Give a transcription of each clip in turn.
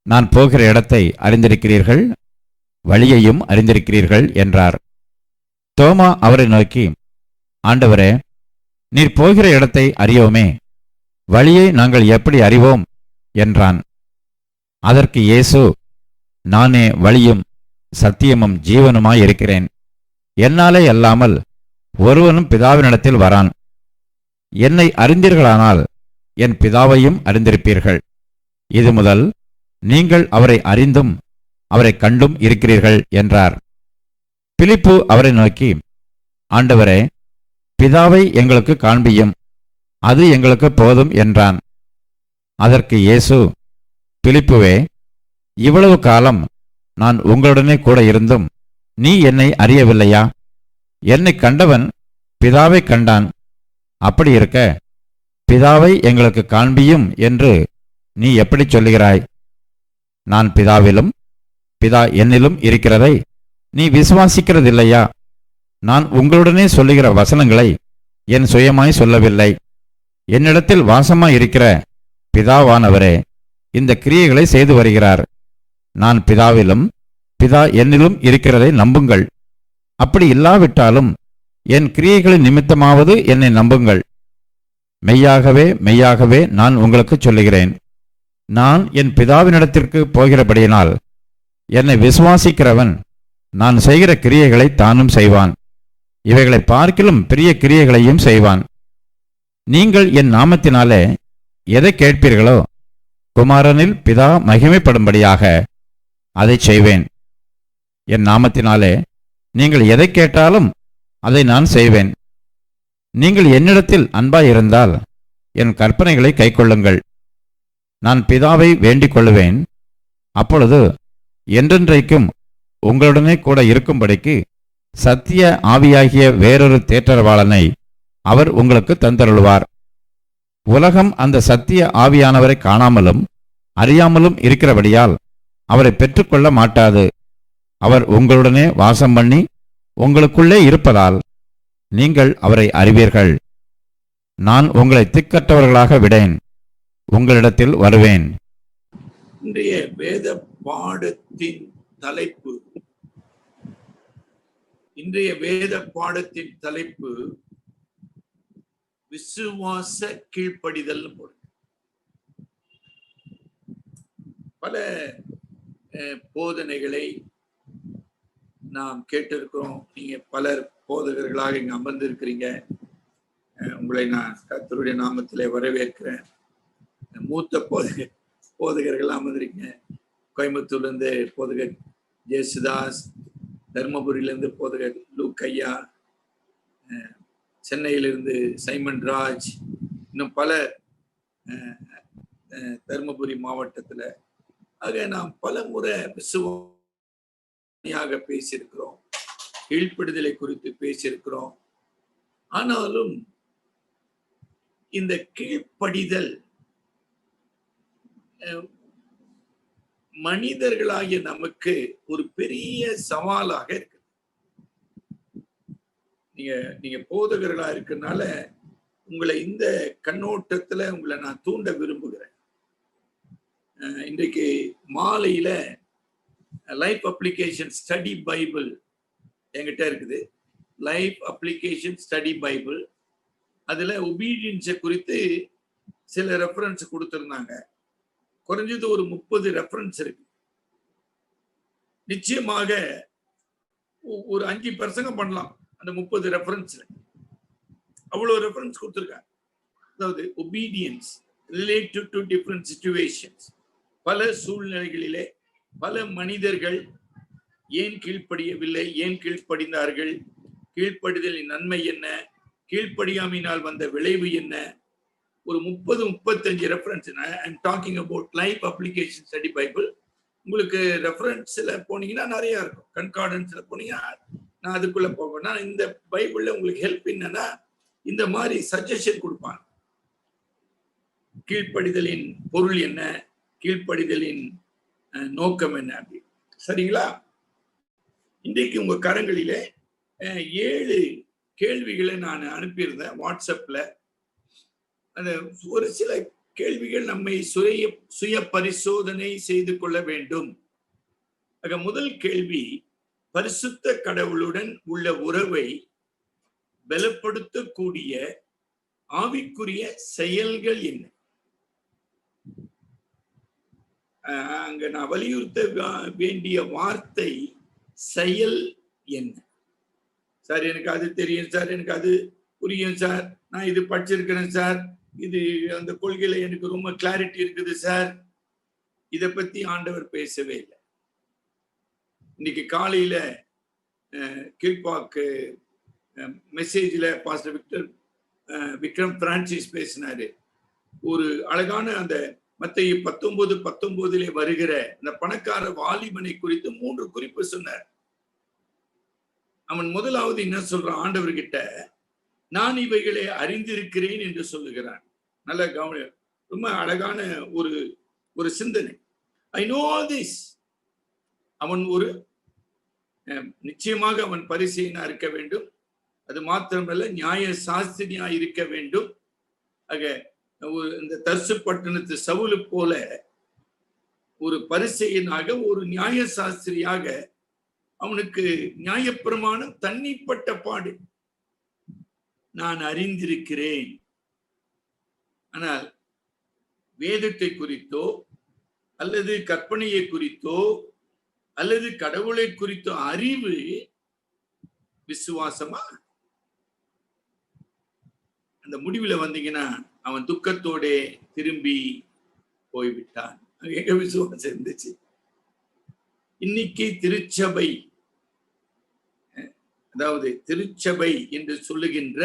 நான் போகிற இடத்தை அறிந்திருக்கிறீர்கள், வழியையும் அறிந்திருக்கிறீர்கள் என்றார். தோமா அவரை நோக்கி, ஆண்டவரே, நீர் போகிற இடத்தை அறியோமே, வழியை நாங்கள் எப்படி அறிவோம் என்றான். அதற்கு இயேசு, நானே வழியும் சத்தியமும் ஜீவனுமாயிருக்கிறேன். என்னாலே அல்லாமல் ஒருவனும் பிதாவினிடத்தில் வரான். என்னை அறிந்தீர்களானால் என் பிதாவையும் அறிந்திருப்பீர்கள். இது முதல் நீங்கள் அவரை அறிந்தும் அவரை கண்டும் இருக்கிறீர்கள் என்றார். பிலிப்பு அவரை நோக்கி, ஆண்டவரே, பிதாவை எங்களுக்கு காண்பியும், அது எங்களுக்கு போதும் என்றான். அதற்கு இயேசு, பிலிப்புவே, இவ்வளவு காலம் நான் உங்களுடனே கூட இருந்தும் நீ என்னை அறியவில்லையா? என்னை கண்டவன் பிதாவை கண்டான். அப்படி இருக்க பிதாவை எங்களுக்கு காண்பியும் என்று நீ எப்படி சொல்லுகிறாய்? நான் பிதாவிலும் பிதா என்னிலும் இருக்கிறதை நீ விசுவாசிக்கிறதில்லையா? நான் உங்களுடனே சொல்லுகிற வசனங்களை என் சுயமாய் சொல்லவில்லை. என்னிடத்தில் வாசமாயிருக்கிற பிதாவானவரே இந்த கிரியைகளை செய்து வருகிறார். நான் பிதாவிலும் பிதா என்னிலும் இருக்கிறதை நம்புங்கள். அப்படி இல்லாவிட்டாலும் என் கிரியைகளின் நிமித்தமாவது என்னை நம்புங்கள். மெய்யாகவே மெய்யாகவே நான் உங்களுக்கு சொல்லுகிறேன், நான் என் பிதாவினிடத்திற்கு போகிறபடியினால் என்னை விசுவாசிக்கிறவன் நான் செய்கிற கிரியைகளை தானும் செய்வான், இவைகளை பார்க்கிலும் பெரிய கிரியைகளையும் செய்வான். நீங்கள் என் நாமத்தினாலே எதை கேட்பீர்களோ குமாரனில் பிதா மகிமைப்படும்படியாக அதை செய்வேன். என் நாமத்தினாலே நீங்கள் எதை கேட்டாலும் அதை நான் செய்வேன். நீங்கள் என்னிடத்தில் அன்பாயிருந்தால் என் கற்பனைகளை கைக்கொள்ளுங்கள். நான் பிதாவை வேண்டிக் கொள்ளுவேன், அப்பொழுது என்றென்றைக்கும் உங்களுடனே கூட இருக்கும்படிக்கு சத்திய ஆவியாகிய வேறொரு தேற்றரவாளனை அவர் உங்களுக்கு தந்தருள்வார். உலகம் அந்த சத்திய ஆவியானவரை காணாமலும் அறியாமலும் இருக்கிறபடியால் அவரை பெற்றுக்கொள்ள மாட்டாது. அவர் உங்களுடனே வாசம் பண்ணி உங்களுக்குள்ளே இருப்பதால் நீங்கள் அவரை அறிவீர்கள். நான் உங்களை திக்கற்றவர்களாக விடேன், உங்களிடத்தில் வருவேன். இன்றைய வேத பாடத்தின் தலைப்பு விசுவாச கீழ்ப்படிதல். பல போதனைகளை நாம் கேட்டிருக்கிறோம். நீங்க பலர் போதகர்களாக இங்க அமர்ந்திருக்கிறீங்க. உங்களை நான் கர்த்தருடைய நாமத்திலே வரவேற்கிறேன். மூத்த போதகர்கள் அமர்ந்திருக்கீங்க. கோயம்புத்தூர்லேருந்து போதகர் ஜேசுதாஸ், தர்மபுரியிலேருந்து போதகர் லூக்கையா, சென்னையிலிருந்து சைமன் ராஜ், இன்னும் பல தர்மபுரி மாவட்டத்தில். ஆக நாம் பல முறை விசுவாசமாக பேசியிருக்கிறோம், கீழ்ப்படுதலை குறித்து பேசியிருக்கிறோம். ஆனாலும் இந்த கீழ்ப்படிதல் மனிதர்களாகிய நமக்கு ஒரு பெரிய சவாலாக இருக்கு. நீங்க போதகர்களா இருக்கனால உங்களை இந்த கண்ணோட்டத்துல உங்களை நான் தூண்ட விரும்புகிறேன். இன்றைக்கு மாலையில லைஃப் அப்ளிகேஷன் ஸ்டடி பைபிள் என்கிட்ட இருக்குது. லைஃப் அப்ளிகேஷன் ஸ்டடி பைபிள், அதுல ஒபீடியன்ஸை குறித்து சில ரெஃபரன்ஸ் கொடுத்திருந்தாங்க. குறைஞ்சது ஒரு 30 ரெஃபரன்ஸ் இருக்கு. நிச்சயமாக ஒரு 5 பிரசங்கம் பண்ணலாம் அந்த 30 ரெஃபரன்ஸ்ல. அவ்வளவு ரெஃபரன்ஸ் கொடுத்திருக்காங்க. அதாவது obedience related to different situations, பல சூழ்நிலைகளிலே பல மனிதர்கள் ஏன் கீழ்ப்படியவில்லை, ஏன் கீழ்ப்படிந்தார்கள், கீழ்ப்படிதலின் நன்மை என்ன, கீழ்ப்படியாமையினால் வந்த விளைவு என்ன, ஒரு 30-35 reference. I'm talking about life application study Bible. உங்களுக்கு ரெஃபரன்ஸ்ல போனீங்கன்னா நிறைய இருக்கும். கன்கார்டன்ஸ்ல போனீங்கன்னா நான் அதுக்குள்ள போவேன். நான் இந்த பைபிள்ல உங்களுக்கு ஹெல்ப் என்னன்னா இந்த மாதிரி சஜஷன் கொடுப்பாங்க. கீழ்ப்படிதலின் பொருள் என்ன, கீழ்ப்படிதலின் நோக்கம் என்ன அப்படி. சரிங்களா? இன்றைக்கு உங்க கரங்களிலே 7 கேள்விகளை நான் அனுப்பியிருந்தேன் வாட்ஸ்அப்ல. அந்த ஒரு சில கேள்விகள் நம்மை சுய பரிசோதனை செய்து கொள்ள வேண்டும். முதல் கேள்வி, பரிசுத்த கடவுளுடன் உள்ள உறவை பலப்படுத்தக்கூடிய ஆவிக்குரிய செயல்கள் என்ன? அங்க நான் வலியுறுத்த வேண்டிய வார்த்தை செயல் என்ன? சார் எனக்கு அது தெரியும் சார், எனக்கு அது புரியும் சார், நான் இது படிச்சிருக்கிறேன் சார், இது அந்த கொள்கையில எனக்கு ரொம்ப கிளாரிட்டி இருக்குது சார். இதை பத்தி ஆண்டவர் பேசவே இல்லை. இன்னைக்கு காலையில கீழ்பாக்கு மெசேஜ்ல பாஸ்டர் விக்ரம் பிரான்சிஸ் பேசினாரு. ஒரு அழகான அந்த மத்தேயு 19:19 வருகிற அந்த பணக்கார வாலிபனை குறித்து 3 குறிப்பு சொன்னார். அவன் முதலாவது என்ன சொல்றான்? ஆண்டவர்கிட்ட நான் இவைகளை அறிந்திருக்கிறேன் என்று சொல்லுகிறான். நல்ல கவன, ரொம்ப அழகான ஒரு சிந்தனை. I know all this. அவன் ஒரு நிச்சயமாக அவன் பரிசேயனா இருக்க வேண்டும். அது மாத்திரமல்ல, நியாய சாஸ்திரியா இருக்க வேண்டும். ஆக இந்த தர்சு பட்டணத்து சவுலு போல ஒரு பரிசேயனாக, ஒரு நியாய சாஸ்திரியாக அவனுக்கு நியாயப்பிரமாணம் தனிப்பட்ட பாடு. நான் அறிந்திருக்கிறேன். ஆனால் வேதத்தை குறித்தோ அல்லது கற்பனையை குறித்தோ அல்லது கடவுளை குறித்தோ அறிவு விசுவாசமா? அந்த முடிவுல வந்தீங்கன்னா அவன் துக்கத்தோட திரும்பி போய்விட்டான். எங்க விசுவாசம் இருந்துச்சு? இன்னைக்கு திருச்சபை, அதாவது திருச்சபை என்று சொல்லுகின்ற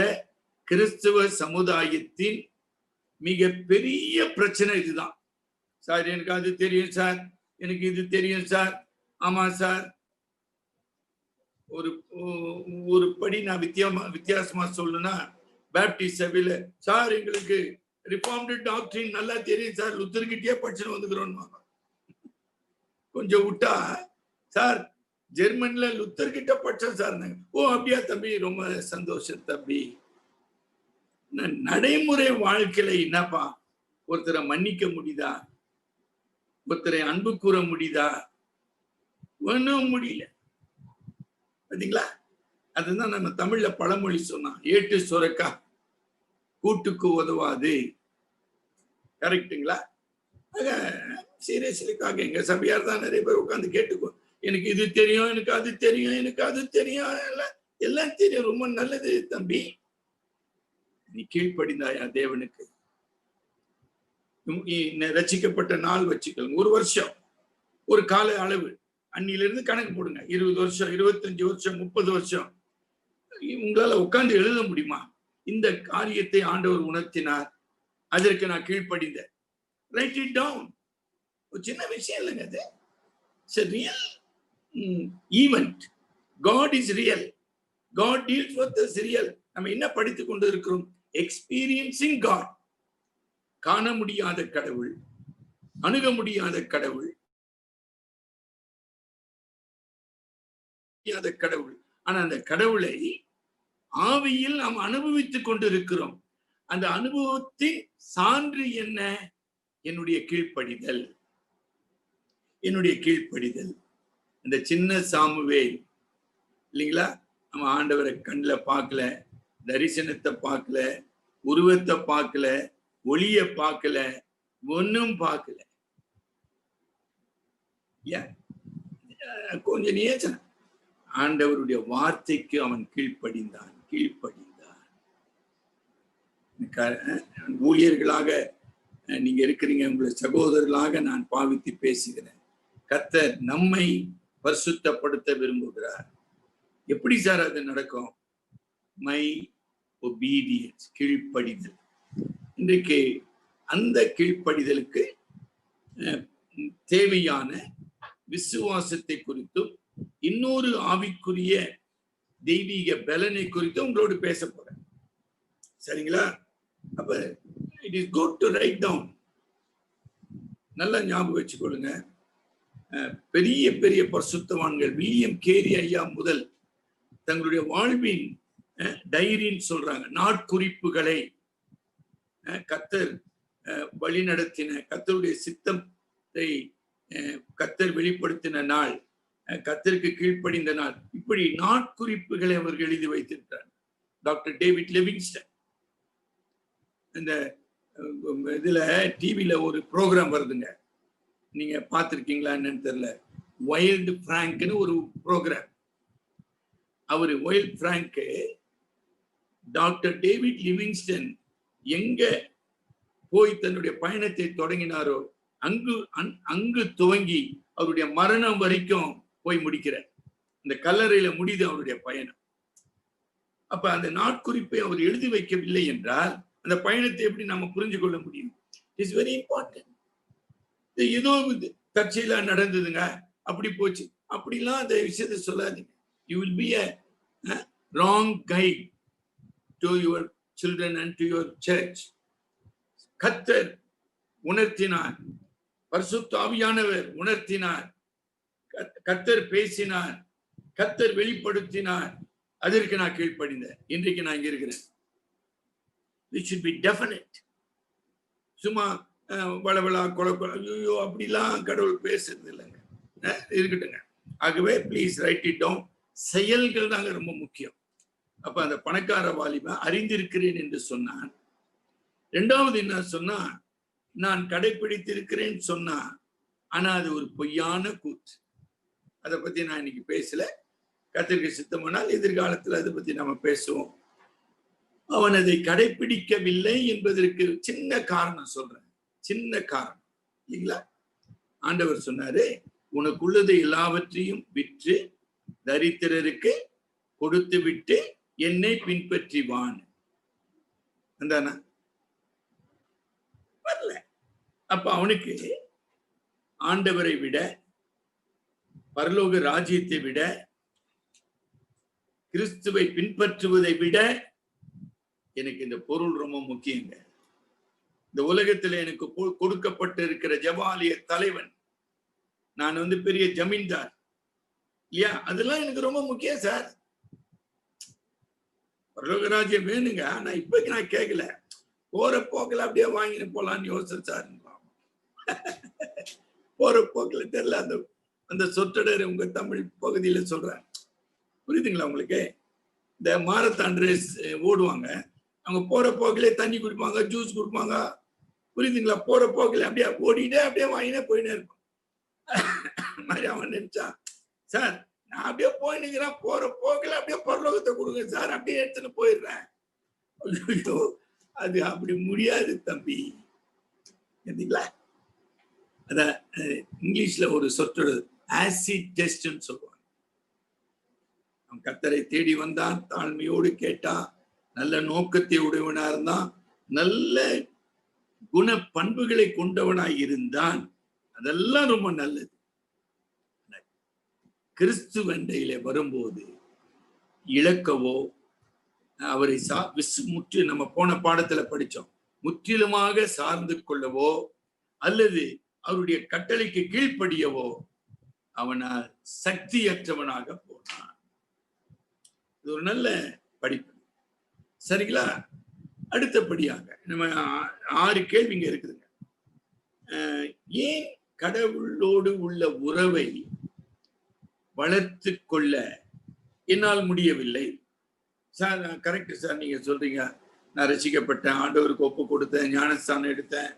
கிறிஸ்துவ சமுதாயத்தின் மிக பெரிய பிரச்சனை இதுதான். சார் எனக்கு அது தெரியும் சார், எனக்கு இது தெரியும் சார். ஆமா சார். ஒரு படி நான் வித்தியாசமா சொல்லணும்னா, பேப்டிஸ்ட் சபையில சார் எங்களுக்கு ரிஃபார்ம்டு டாக்டரின் நல்லா தெரியும் சார், லுத்தர்கிட்டயே படிச்சுட்டு வந்துக்கிறோம். கொஞ்சம் விட்டா சார் ஜெர்மன்ல லுத்தர் கிட்ட படிச்சோம் சார். ஓ அப்படியா தம்பி, ரொம்ப சந்தோஷம் தம்பி. நடைமுறை வாழ்க்கையில என்னப்பா, ஒருத்தரை மன்னிக்க முடியுதா? ஒருத்தரை அன்பு கூற முடியுதா? ஒன்னும் முடியல. பாத்தீங்களா? அதுதான் நம்ம தமிழ்ல பழமொழி சொன்னா, ஏட்டு சுரக்கா கூட்டுக்கு உதவாது. கரெக்டுங்களா? சீரியஸ்லிக்காக எங்க சபையார் தான் நிறைய பேர் உட்கார்ந்து கேட்டுக்கோ, எனக்கு இது தெரியும், எனக்கு அது தெரியும், எனக்கு அது தெரியும், எல்லாம் தெரியும். ரொம்ப நல்லது தம்பி. நீ கீழ்ப்படிந்தாயா தேவனுக்கு? ரட்சிக்கப்பட்ட நாள் வச்சுக்கலாம், 1 வருஷம், ஒரு கால அளவு, அன்னிலிருந்து கணக்கு போடுங்க. 20 வருஷம், 25 வருஷம், 30 வருஷம் உங்களால உட்கார்ந்து எழுத முடியுமா? இந்த காரியத்தை ஆண்டவர் உணர்த்தினார், அதற்கு நான் கீழ்ப்படிந்தேன். Right it down. ஒரு சின்ன விஷயம் இல்லைங்க அது. It's a real event. God is real. God deals with us real. நம்ம என்ன படித்துக் கொண்டு இருக்கிறோம்? Experiencing God. காண முடியாத கடவுள், அணுக முடியாத கடவுள், கடவுள். ஆனா அந்த கடவுளை ஆவியில் நாம் அனுபவித்துக் கொண்டிருக்கிறோம். அந்த அனுபவத்தின் சான்று என்ன? என்னுடைய கீழ்ப்படிதல். என்னுடைய கீழ்ப்படிதல். அந்த சின்ன சாமுவேல் இல்லைங்களா, நம்ம ஆண்டவரை கண்ணுல பார்க்கல, தரிசனத்தை பார்க்கல, உருவத்தை பார்க்கல, ஒளிய பார்க்கல, ஒன்னும் பார்க்கல. கொஞ்ச நேரம் ஆண்டவருடைய வார்த்தைக்கு அவன் கீழ்ப்படிந்தான். ஊழியர்களாக நீங்க இருக்கிறீங்க, உங்களை சகோதரர்களாக நான் பாவித்து பேசுகிறேன். கர்த்தர் நம்மை பரிசுத்தப்படுத்த விரும்புகிறார். எப்படி சார் அது நடக்கும்? மை ஒபீடியன்ஸ், கீழ்ப்படிதல். இன்றைக்கு அந்த கீழ்ப்படிதலுக்கு தேவையான விசுவாசத்தை குறித்தும் இன்னொரு ஆவிக்குரிய தெய்வீக பலனை குறித்தும் உங்களோடு பேச போறேன். சரிங்களா? அப்ப it is good to write down. நல்லா ஞாபகம் வச்சுக்கொள்ளுங்க. பெரிய பெரிய பரிசுத்தவான்கள், வில்லியம் கேரி ஐயா முதல் தங்களுடைய வாழ்வின் டைரின்னு சொல்றாங்க, நாட்குறிப்புகளை கர்த்தர் வழி நடத்தின, கர்த்தருடைய சித்தத்தை கர்த்தர் வெளிப்படுத்தின நாள், கர்த்தருக்கு கீழ்ப்படிந்த நாள், இப்படி நாட்குறிப்புகளை அவர்கள் எழுதி வைத்திருக்கிறார். டாக்டர் டேவிட் லிவிங்ஸ்டன் இந்த இதுல டிவில ஒரு ப்ரோக்ராம் வருதுங்க, நீங்க பார்த்திருக்கீங்களா என்னன்னு தெரியல. வைல்டு பிராங்க்னு ஒரு ப்ரோக்ராம். அவரு Wild Frank doctor David Livingstone எங்க போய் தன்னுடைய பயணத்தை தொடங்கினாரோ அங்கு துவங்கி அவருடைய மரணம் வரைக்கும் போய் முடிக்கிறார். இந்த கல்லறையில முடியுது அவருடைய பயணம். அப்ப அந்த நாட்குறிப்பை அவர் எழுதி வைக்கவில்லை என்றால் அந்த பயணத்தை எப்படி நம்ம புரிஞ்சு கொள்ள முடியும்? It's very important. ஏதோ தற்செயலா நடந்ததுங்க, அப்படி போச்சு, அப்படிலாம் அந்த விஷயத்தை சொல்லாதீங்க. You will be a wrong guide to your children and to your church. கர்த்தர் உணர்த்தினார், பரிசுத்த ஆவியானவர் உணர்த்தினார், கர்த்தர் பேசினார், கர்த்தர் வெளிப்படுத்தினார், அதற்கு நான் கீழ்ப்படிந்தேன், இன்றைக்கு நான் இங்க இருக்கிறேன். It should be definite. சும்மா வளவளா கொலை ஐயோ அப்படிலாம் கடவுள் பேசுறது இல்லைங்க, இருக்கட்டுங்க. ஆகவே ப்ளீஸ் ரைட் இட் டவுன். செயல்கள் தாங்க ரொம்ப முக்கியம். அப்ப அந்த பணக்கார வாலிபன் அறிந்திருக்கிறேன் என்று சொன்னான். இரண்டாவது என்ன சொன்னா, நான் கடைபிடித்திருக்கிறேன் சொன்னா, ஆனா அது ஒரு பொய்யான கூத்து. அதை பத்தி நான் இன்னைக்கு பேசல. கர்த்தருக்கு சித்தமானால் எதிர்காலத்துல அதை பத்தி நம்ம பேசுவோம். அவன் அதை கடைபிடிக்கவில்லை என்பதற்கு சின்ன காரணம் சொல்றேன், சின்ன காரணம் இல்லைங்களா? ஆண்டவர் சொன்னாரு, உனக்குள்ளதை எல்லாவற்றையும் விற்று தரித்திரருக்கு கொடுத்து விட்டு என்னை பின்பற்றி வான். அந்தானா வரல. அப்ப அவனுக்கு ஆண்டவரை விட, பரலோக ராஜ்யத்தை விட, கிறிஸ்துவை பின்பற்றுவதை விட எனக்கு இந்த பொருள் ரொம்ப முக்கியங்க. இந்த உலகத்துல எனக்கு கொடுக்கப்பட்டு இருக்கிற ஜபாலிய தலைவன், நான் பெரிய ஜமீன்தார் இல்லையா, அதெல்லாம் எனக்கு ரொம்ப முக்கியம் சார். பரலோக ராஜ்யம் வேணுங்க, ஆனா இப்பக்கு நான் கேட்கல, போற போக்கில் அப்படியே வாங்கிட்டு போலான்னு யோசிச்சேன் சார். போற போக்கில் தெரியல, அந்த சொற்றொடர் உங்க தமிழ் பகுதியில சொல்றேன், புரியுதுங்களா உங்களுக்கு? இந்த மாரத்தான் ரேஸ் ஓடுவாங்க, அவங்க போற போக்கிலே தண்ணி குடிப்பாங்க, ஜூஸ் குடிப்பாங்க, புரியுதுங்களா? போற போக்கில் அப்படியே ஓடிட்டே அப்படியே வாங்கினே போயினே இருக்கும். மாதிரி அவன் நினைச்சான், சார் நான் அப்படியே போயினுக்கிறேன், போற போக்கில் அப்படியே பரலோகத்தை கொடுங்க சார், அப்படியே எடுத்துன்னு போயிடுறேன். ஐயோ, அது அப்படி முடியாது தம்பி. சரிங்களா? அத இங்கிலீஷ்ல ஒரு சொற்றொடர் ஆசிட் டெஸ்ட்னு சொல்லுவாங்க. அவன் கர்த்தரை தேடி வந்தான், தாழ்மையோடு கேட்டான், நல்ல நோக்கத்தை உடையவனா இருந்தான், நல்ல குண பண்புகளை கொண்டவனாய் இருந்தான், அதெல்லாம் ரொம்ப நல்லது. கிறிஸ்துவண்டையில வரும்போது இழக்கவோ, அவரை முற்று நம்ம போன பாடத்துல படிச்சோம், முற்றிலுமாக சார்ந்து கொள்ளவோ அல்லது அவருடைய கட்டளைக்கு கீழ்ப்படியவோ அவனால் சக்தியற்றவனாக போனான். இது ஒரு நல்ல படிப்பு, சரிங்களா? அடுத்தபடியாக நம்ம 6 கேள்விங்க இருக்குதுங்க. ஏன் கடவுளோடு உள்ள உறவை வளர்த்து கொள்ள என்னால் முடியவில்லை? சார் கரெக்ட் சார், நீங்க சொல்றீங்க, நான் ரசிக்கப்பட்டேன், ஆண்டவருக்கு ஒப்பு கொடுத்தேன், ஞானஸ்தானம் எடுத்தேன்,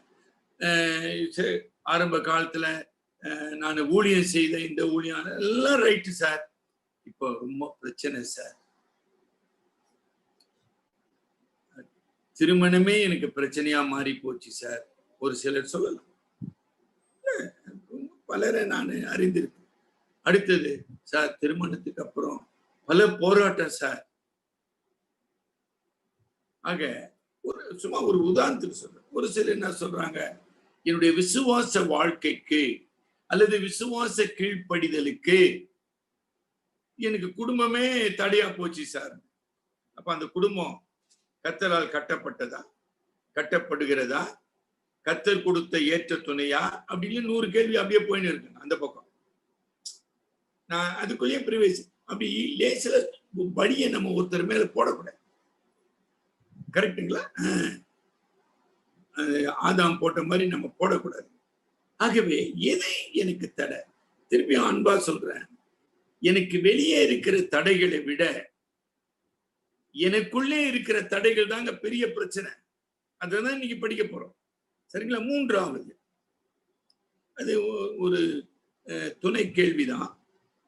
ஆரம்ப காலத்துல நான் ஊழியம் செய்த, இந்த ஊழியம் எல்லாம் ரைட்டு சார். இப்போ ரொம்ப பிரச்சனை சார், திருமணமே எனக்கு பிரச்சனையா மாறி போச்சு சார். ஒரு சிலர் சொல்லலாம், பலரை நான் அறிந்திருக்கேன். அடுத்தது சார், திருமணத்துக்கு அப்புறம் பல போராட்டம் சார். ஆக சும்மா ஒரு உதாரணத்துக்கு சொல்றேன். ஒரு சிலர் என்ன சொல்றாங்க, என்னுடைய விசுவாச வாழ்க்கைக்கு அல்லது விசுவாச கீழ்ப்படிதலுக்கு எனக்கு குடும்பமே தடையா போச்சு சார். அப்ப அந்த குடும்பம் கர்த்தரால் கட்டப்பட்டதா, கட்டப்படுகிறதா, கர்த்தர் கொடுத்த ஏற்ற துணையா, அப்படின்னு 100 கேள்வி அப்படியே போயின்னு இருக்கு அந்த பக்கம். நான் அதுக்குள்ளேயே பிரவேசி அப்படி லேசில படியை நம்ம ஒருத்தர் மேல போடக்கூடாது. கரெக்டுங்களா? ஆதாம் போட்ட மாதிரி நம்ம போடக்கூடாது. ஆகவே எது எனக்கு தடை? திருப்பி அன்பா சொல்றேன், எனக்கு வெளியே இருக்கிற தடைகளை விட எனக்குள்ளே இருக்கிற தடைகள் தாங்க பெரிய பிரச்சனை. அதான் இன்னைக்கு படிக்க போறோம். சரிங்களா? மூன்றாவது, அது ஒரு துணை கேள்விதான்.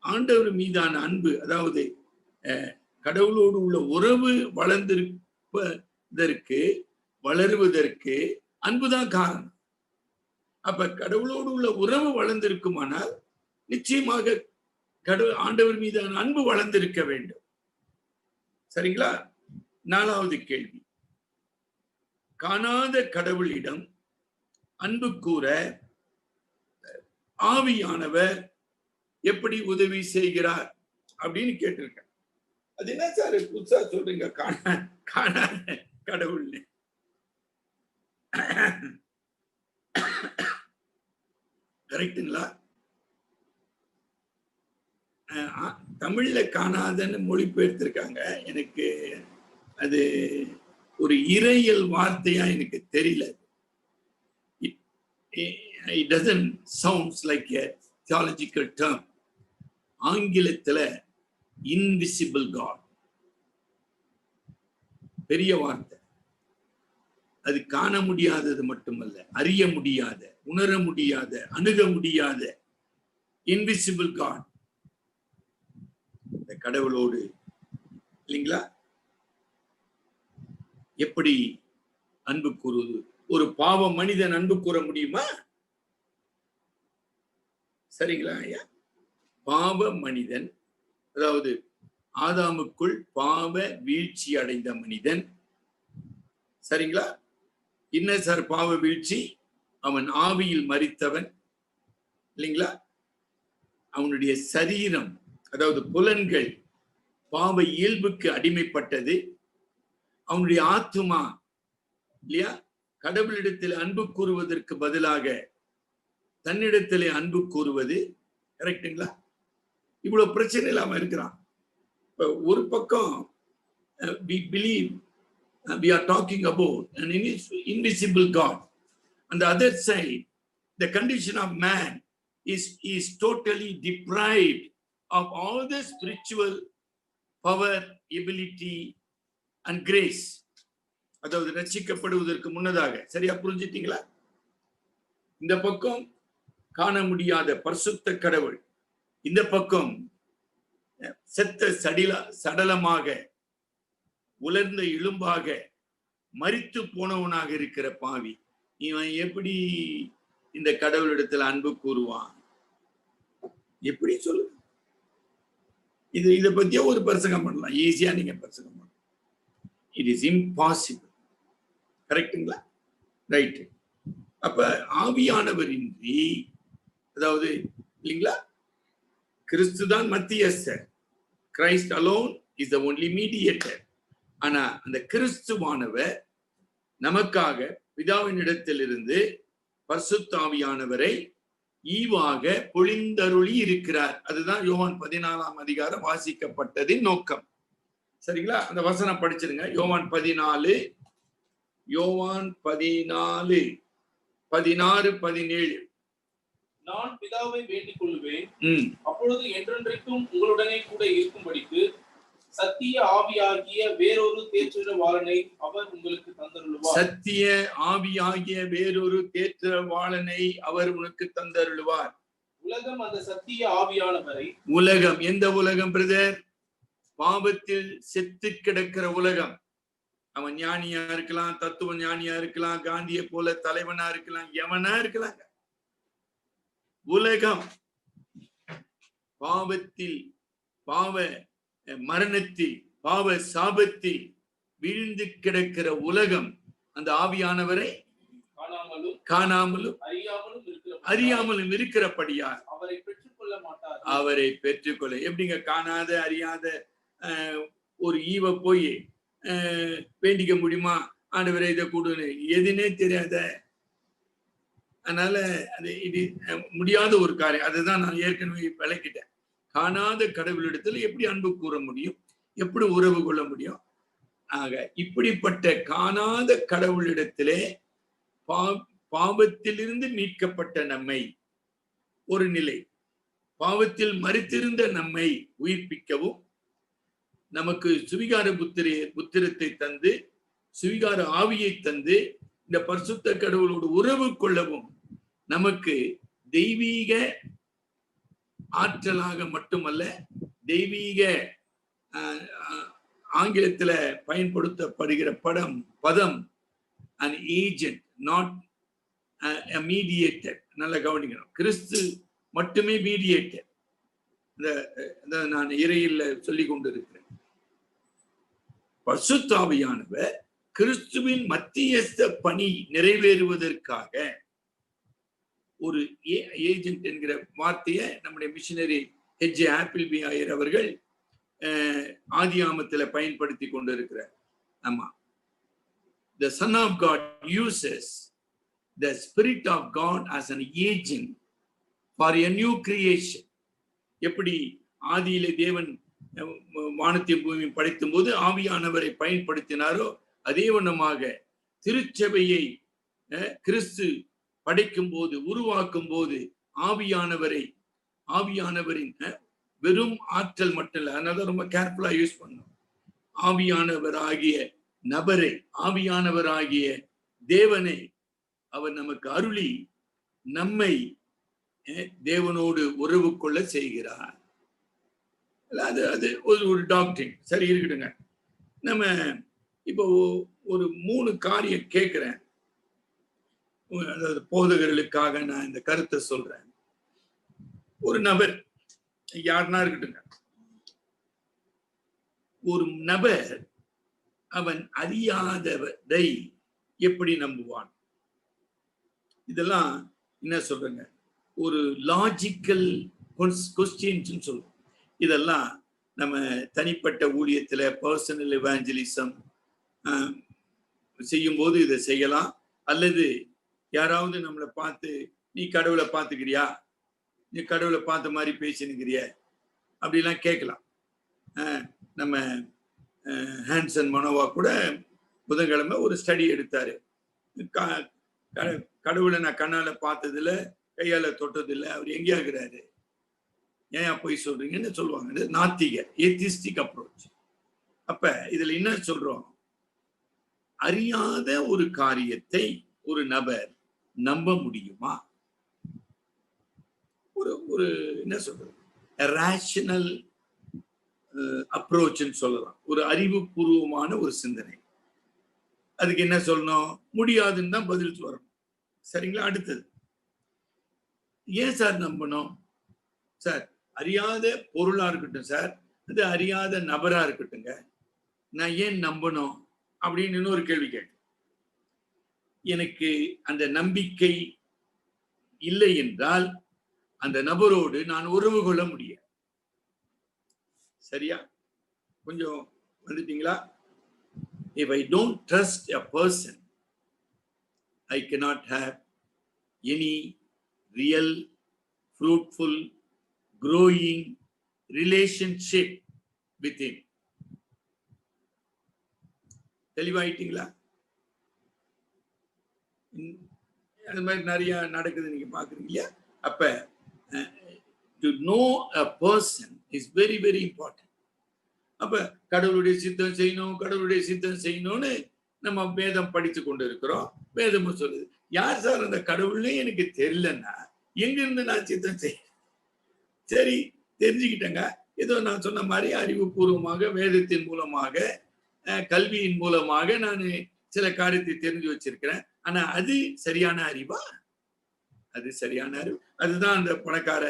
ஆண்டவர் மீதான அன்பு, அதாவது கடவுளோடு உள்ள உறவு வளருவதற்கு அன்புதான் காரணம். அப்ப கடவுளோடு உள்ள உறவு வளர்ந்திருக்குமானால் நிச்சயமாக ஆண்டவர் மீதான அன்பு வளர்ந்திருக்க வேண்டும். சரிங்களா? நாலாவது கேள்வி, காணாத கடவுளிடம் அன்பு கூற ஆவியானவர் எப்படி உதவி செய்கிறார் அப்படின்னு கேட்டிருக்க. அது என்ன சார் புதுசா சொல்றீங்க, காணாத கடவுள்? கரெக்டுங்களா? தமிழ்ல காணாதன்னு மொழிபெயர்த்திருக்காங்க. எனக்கு அது ஒரு இறையியல் வார்த்தையா எனக்கு தெரியல. It doesn't sounds like a theological term. ஆங்கிலத்துல இன்விசிபிள் காட், பெரிய வார்த்தை. அது காண முடியாதது மட்டுமல்ல, அறிய முடியாத, உணர முடியாத, அணுக முடியாத இன்விசிபிள் காட். இந்த கடவுளோடு இல்லைங்களா எப்படி அன்பு கூறுவது? ஒரு பாவ மனிதன் அன்பு கூற முடியுமா? சரிங்களா ஐயா? பாவ மனிதன், அதாவது ஆதாமுக்குள் பாவ வீழ்ச்சி அடைந்த மனிதன். சரிங்களா? என்ன சார் பாவ வீழ்ச்சி? அவன் ஆவியில் மரித்தவன் இல்லைங்களா? அவனுடைய சரீரம், அதாவது புலன்கள் பாவ இயல்புக்கு அடிமைப்பட்டது. அவனுடைய ஆத்துமா இல்லையா, கடவுளிடத்தில் அன்பு கூறுவதற்கு பதிலாக தன்னிடத்திலே அன்பு கூறுவது. கரெக்டுங்களா? இவ்வளவு பிரச்சனை இல்லாம இருக்கிறான். இப்ப ஒரு பக்கம் we believe we are talking about an invisible God. On the other side, the condition of man is totally deprived of all the spiritual power, ability and grace. அதாவது ரட்சிக்கப்படுவதற்கு முன்னதாக. சரியா புரிஞ்சிட்டீங்களா? இந்த பக்கம் காண முடியாத பரிசுத்த கடவுள், இந்த பக்கம் செத்த சடலமாக உலர்ந்த எலும்பாக மரித்து போனவனாக இருக்கிற பாவி. இவன் எப்படி இந்த கடவுளிடத்தில் அன்பு கூறுவான்? எப்படி சொல்லு? இதை பத்தியே ஒரு பிரசங்கம் பண்ணலாம், ஈஸியா நீங்க பிரசங்கம் பண்ணலாம். It is impossible. கரெக்டுங்களா? ரைட். அப்ப ஆவியானவரின்றி, அதாவது இல்லைங்களா, கிறிஸ்து தான் மத்தியஸ்தர். Christ alone is the only mediator. ஆனா அந்த கிறிஸ்துவானவர் நமக்காக பிதாவின் இடத்திலிருந்து பரிசுத்த ஆவியானவரை ஈவாக பொழிந்தருளி இருக்கிறார். அதுதான் யோவான் 14ஆம் அதிகாரம் வாசிக்கப்பட்டதின் நோக்கம். சரிங்களா? அந்த வசனம் படிச்சிருங்க. யோவான் 14, யோவான் 14, 16, 17. நான் பிதாவை வேண்டிக் கொள்வேன், அப்பொழுது என்றென்றைக்கும் உங்களுடனே கூட இருக்கும்படிக்கு சத்திய ஆவியாகிய வேறொரு தேற்றவாளனை அவர் உங்களுக்கு தந்தருளுவார். சத்திய ஆவியாகிய வேறொரு தேற்றவாளனை அவர் உனக்கு தந்தருளுவார். உலகம் அந்த சத்திய ஆவியானவரை, உலகம் எந்த உலகம் பிரதர்? பாவத்தில் செத்து கிடக்கிற உலகம். அவன் ஞானியா இருக்கலாம், தத்துவ ஞானியா இருக்கலாம், காந்தியை போல தலைவனா இருக்கலாம், எவனா இருக்கலாங்க. உலகம் பாவத்தில், பாவ மரணத்தில், பாவ சாபத்தில் வீழ்ந்து கிடக்கிற உலகம் அந்த ஆவியானவரை காணாமலும் அறியாமலும் இருக்கிறபடியால் அவரை பெற்றுக்கொள்ள மாட்டார். அவரை பெற்றுக்கொள்ள எப்படிங்க? காணாத அறியாத ஒரு ஈவ போய் வேண்டிக்க முடியுமா? ஆண்டவரை இதை கூடுன்னு எதுனே தெரியாத. அதனால அது இது முடியாத ஒரு காரியம். அதுதான் நான் ஏற்கனவே விளக்கிட்டேன். காணாத கடவுளிடத்தில் எப்படி அன்பு கூற முடியும்? எப்படி உறவு கொள்ள முடியும்? ஆக இப்படிப்பட்ட காணாத கடவுளிடத்திலே பாவத்திலிருந்து மீட்கப்பட்ட நம்மை ஒரு நிலை, பாவத்தில் மரித்திருந்த நம்மை உயிர்ப்பிக்கவும், நமக்கு சுவிகார புத்திரத்தை தந்து, சுவிகார ஆவியை தந்து, இந்த பரிசுத்த கடவுளோடு உறவு கொள்ளவும், நமக்கு தெய்வீக ஆற்றலாக மட்டுமல்ல, தெய்வீக ஆங்கிலத்துல பயன்படுத்தப்படுகிற பதம் an agent, not a mediator. நல்ல கவனிக்கணும். கிறிஸ்து மட்டுமே மீடியேட்டர். நான் இறையில சொல்லிக் கொண்டிருக்கிறேன். பரிசுத்த ஆவியானவர் கிறிஸ்துவின் மத்தியஸ்த பணி நிறைவேறுவதற்காக ஒரு ஏஜென்ட் என்கிற வார்த்தையை நம்முடைய மிஷனரி ஹெச்.ஏ. ஆப்பிள்பி ஆயர் அவர்கள் ஆதியாமத்துல பயன்படுத்தி கொண்டிருக்கிறார். ஆமா, the Son of God uses the Spirit of God as an agent for a new creation. எப்படி ஆதியிலே தேவன் வானத்தையும் பூமியும் படைத்தும் போது ஆவியானவரை பயன்படுத்தினாரோ, அதே வண்ணமாக திருச்சபையை கிறிஸ்து படைக்கும் போது, உருவாக்கும் போது ஆவியானவரின் வெறும் ஆற்றல் மட்டும் இல்லை, அதனால ரொம்ப கேர்ஃபுல்லா யூஸ் பண்ணும். ஆவியானவராகிய நபரை, ஆவியானவராகிய தேவனை அவர் நமக்கு அருளி நம்மை தேவனோடு உறவு கொள்ள செய்கிறார். அது ஒரு டாக்டரின். சரி, இருக்கட்டுங்க. நம்ம இப்போ ஒரு 3 காரியம் கேட்கிறேன். அதாவது போதகர்களுக்காக நான் இந்த கருத்தை சொல்றேன். ஒரு நபர் யாருன்னா இருக்கட்டுங்க, ஒரு நபர் அவன் அறியாததை எப்படி நம்புவான்? இதெல்லாம் என்ன சொல்றேங்க, ஒரு லாஜிக்கல் கொஸ்டின்ஸ் சொல்றோம். இதெல்லாம் நம்ம தனிப்பட்ட ஊழியத்துல பர்சனல் எவாஞ்சலிசம் செய்யும் போது இதை செய்யலாம். அல்லது யாராவது நம்மளை பார்த்து, நீ கடவுளை பார்த்துக்கிறியா, நீ கடவுளை பார்த்த மாதிரி பேசினுக்கிறிய, அப்படிலாம் கேட்கலாம். நம்ம ஹான்சன் மனோவா கூட புதன்கிழமை ஒரு ஸ்டடி எடுத்தாரு. கடவுளை நான் கண்ணால பார்த்ததில்ல, கையால தொட்டதில்லை, அவர் எங்கேயா இருக்கிறாரு, ஏன் போய் சொல்றீங்கன்னு சொல்லுவாங்க. நாத்திக ஏத்திஸ்டிக் அப்ரோச். அப்ப இதுல என்ன சொல்றோம், அறியாத ஒரு காரியத்தை ஒரு நபர் நம்ப முடியுமா? ஒரு என்ன சொல்றது, ரேஷனல் அப்ரோச்னு சொல்லலாம். ஒரு அறிவுபூர்வமான ஒரு சிந்தனை. அதுக்கு என்ன சொல்லணும், முடியாதுன்னு தான் பதில் வரணும். சரிங்களா? அடுத்தது, ஏன் சார் நம்பணும்? சார், அறியாத பொருளா இருக்கட்டும் சார், அது அறியாத நபரா இருக்கட்டுங்க, நான் ஏன் நம்பணும் அப்படின்னு இன்னொரு கேள்வி கேட்டேன். எனக்கு அந்த நம்பிக்கை இல்லை என்றால் அந்த நபரோடு நான் உறவு கொள்ள முடியாது. சரியா? கொஞ்சம் வந்துட்டீங்களா? If I don't trust a person, I cannot have any real, fruitful, growing relationship with him. தெளிவாயிட்டீங்களா? அது மாதிரி நிறைய நடக்குது, நீங்க பாக்குறீங்க இல்லையா? அப்ப to know a person is very very important. அப்ப கடவுளுடைய சித்தம் செய்யணும், கடவுளுடைய சித்தம் செய்யணும்னு நம்ம வேதம் படித்து கொண்டு இருக்கிறோம். வேதம் சொல்லுது, யார் சார் அந்த கடவுள்னே எனக்கு தெரியலன்னா எங்க இருந்து நான் சித்தம் செய்ய? சரி, தெரிஞ்சுக்கிட்டேங்க. ஏதோ நான் சொன்ன மாதிரி அறிவுபூர்வமாக, வேதத்தின் மூலமாக, கல்வியின் மூலமாக நான் சில காரியத்தை தெரிஞ்சு வச்சிருக்கிறேன். ஆனா அது சரியான அறிவா? அது சரியான அறிவு? அதுதான் அந்த பணக்கார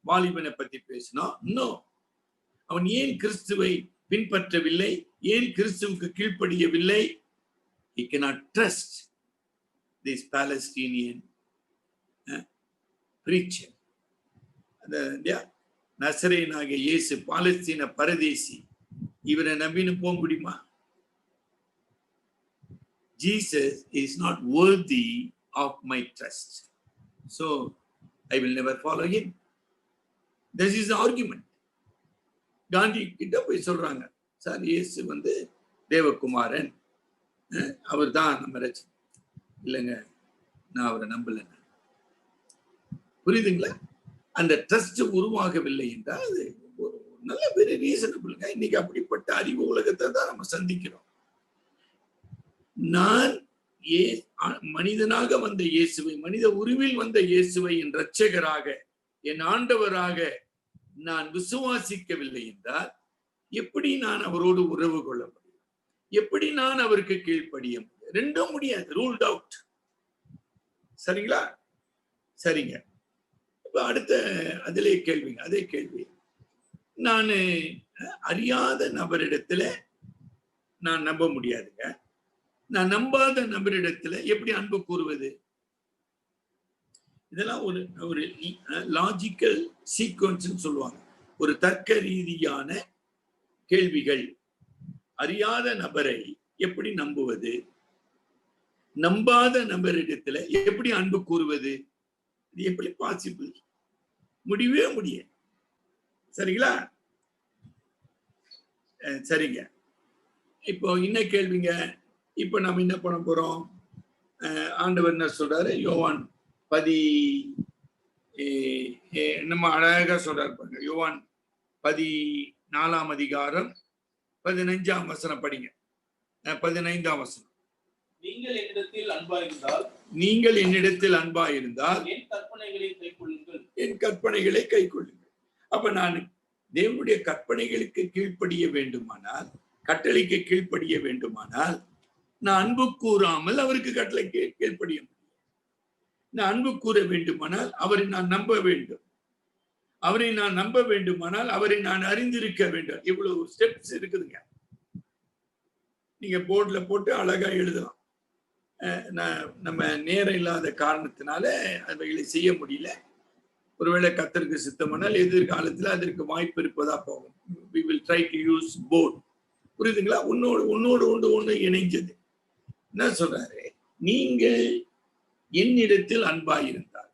வாலிபனை பத்தி பேசினோம். இன்னும் அவன் ஏன் கிறிஸ்துவை பின்பற்றவில்லை, ஏன் கிறிஸ்துவுக்கு கீழ்ப்படியவில்லை? He cannot trust this Palestinian preacher. நசரேயனாகிய இயேசு பாலஸ்தீன பரதேசி, இவரை நம்பின்னு போக முடியுமா? Jesus is not worthy of my trust, so I will never follow him. This is the argument. Gandhi கிட்ட போய் சொல்றாங்க, சார் இயேசு தேவகுமாரன், அவர் தான் நம்ம ரட்சகர். இல்லைங்க, நான் அவரை நம்பல. புரியுதுங்களா? அந்த ட்ரஸ்ட் உருவாகவில்லை என்றால் அது ஒரு நல்ல பெரிய ரீசனபிள்ங்க. இன்னைக்கு அப்படிப்பட்ட அறிவு உலகத்தை தான் நம்ம சந்திக்கிறோம். நான் மனிதனாக வந்த இயேசுவை, மனித உருவில் வந்த இயேசுவை என் இரட்சகராக, என் ஆண்டவராக நான் விசுவாசிக்கவில்லை என்றால் எப்படி நான் அவரோடு உறவு கொள்ள முடியும்? எப்படி நான் அவருக்கு கீழ்ப்படிய முடியும்? ரெண்டும் முடியாது. Ruled out. சரிங்களா? சரிங்க. இப்ப அடுத்த அதிலே கேள்விங்க, அதே கேள்வி. நான் அறியாத நபரிடத்துல நான் நம்ப முடியாதுங்க. நான் நம்பாத நபரிடத்துல எப்படி அன்பு கூறுவது? இதெல்லாம் ஒரு ஒரு லாஜிக்கல் சீக்வன்ஸ் சொல்லுவாங்க. ஒரு தர்க்க ரீதியான கேள்விகள். அறியாத நபரை எப்படி நம்புவது? நம்பாத நபரிடத்துல எப்படி அன்பு கூறுவது? இது எப்படி பாசிபிள்? முடியவே முடியாது. சரிங்களா? சரிங்க. இப்போ என்ன கேள்விங்க? இப்ப நம்ம என்ன பண்ண போறோம்? ஆண்டவர் என்ன சொல்றாரு? யோவான் நம்ம அழகா சொல்றாரு பாருங்க. யோவான் 14ஆம் அதிகாரம் 15ஆம் வசனம் படிங்க. 15ஆம் வசனம். நீங்கள் என்னிடத்தில் அன்பாயிருந்தால் என் கற்பனைகளை கைக்கொள்ளுங்கள். என் கற்பனைகளை கைக்கொள்ளுங்கள். அப்ப நான் தேவனுடைய கற்பனைகளுக்கு கீழ்ப்படிய வேண்டுமானால், கட்டளைக்கு கீழ்ப்படிய வேண்டுமானால், நான் அன்பு கூறாமல் அவருக்கு கட்டளை கீழ்ப்படிய முடியும். நான் அன்பு கூற வேண்டுமானால் அவரை நான் நம்ப வேண்டும். அவரை நான் நம்ப வேண்டுமானால் அவரை நான் அறிந்திருக்க வேண்டும். இவ்வளவு ஸ்டெப்ஸ் இருக்குதுங்க. நீங்க போர்ட்ல போட்டு அழகா எழுதலாம். நம்ம நேரம் இல்லாத காரணத்தினால அவைகளை செய்ய முடியல. ஒருவேளை கர்த்தருக்கு சித்தமானால் எதிர்காலத்தில் அதற்கு வாய்ப்பு இருப்பதா போகும். we will try to use both. புரியுதுங்களா? ஒண்ணு இணைஞ்சது. என்ன சொல்றாரு? நீங்கள் என்னிடத்தில் அன்பாயிருந்தால்.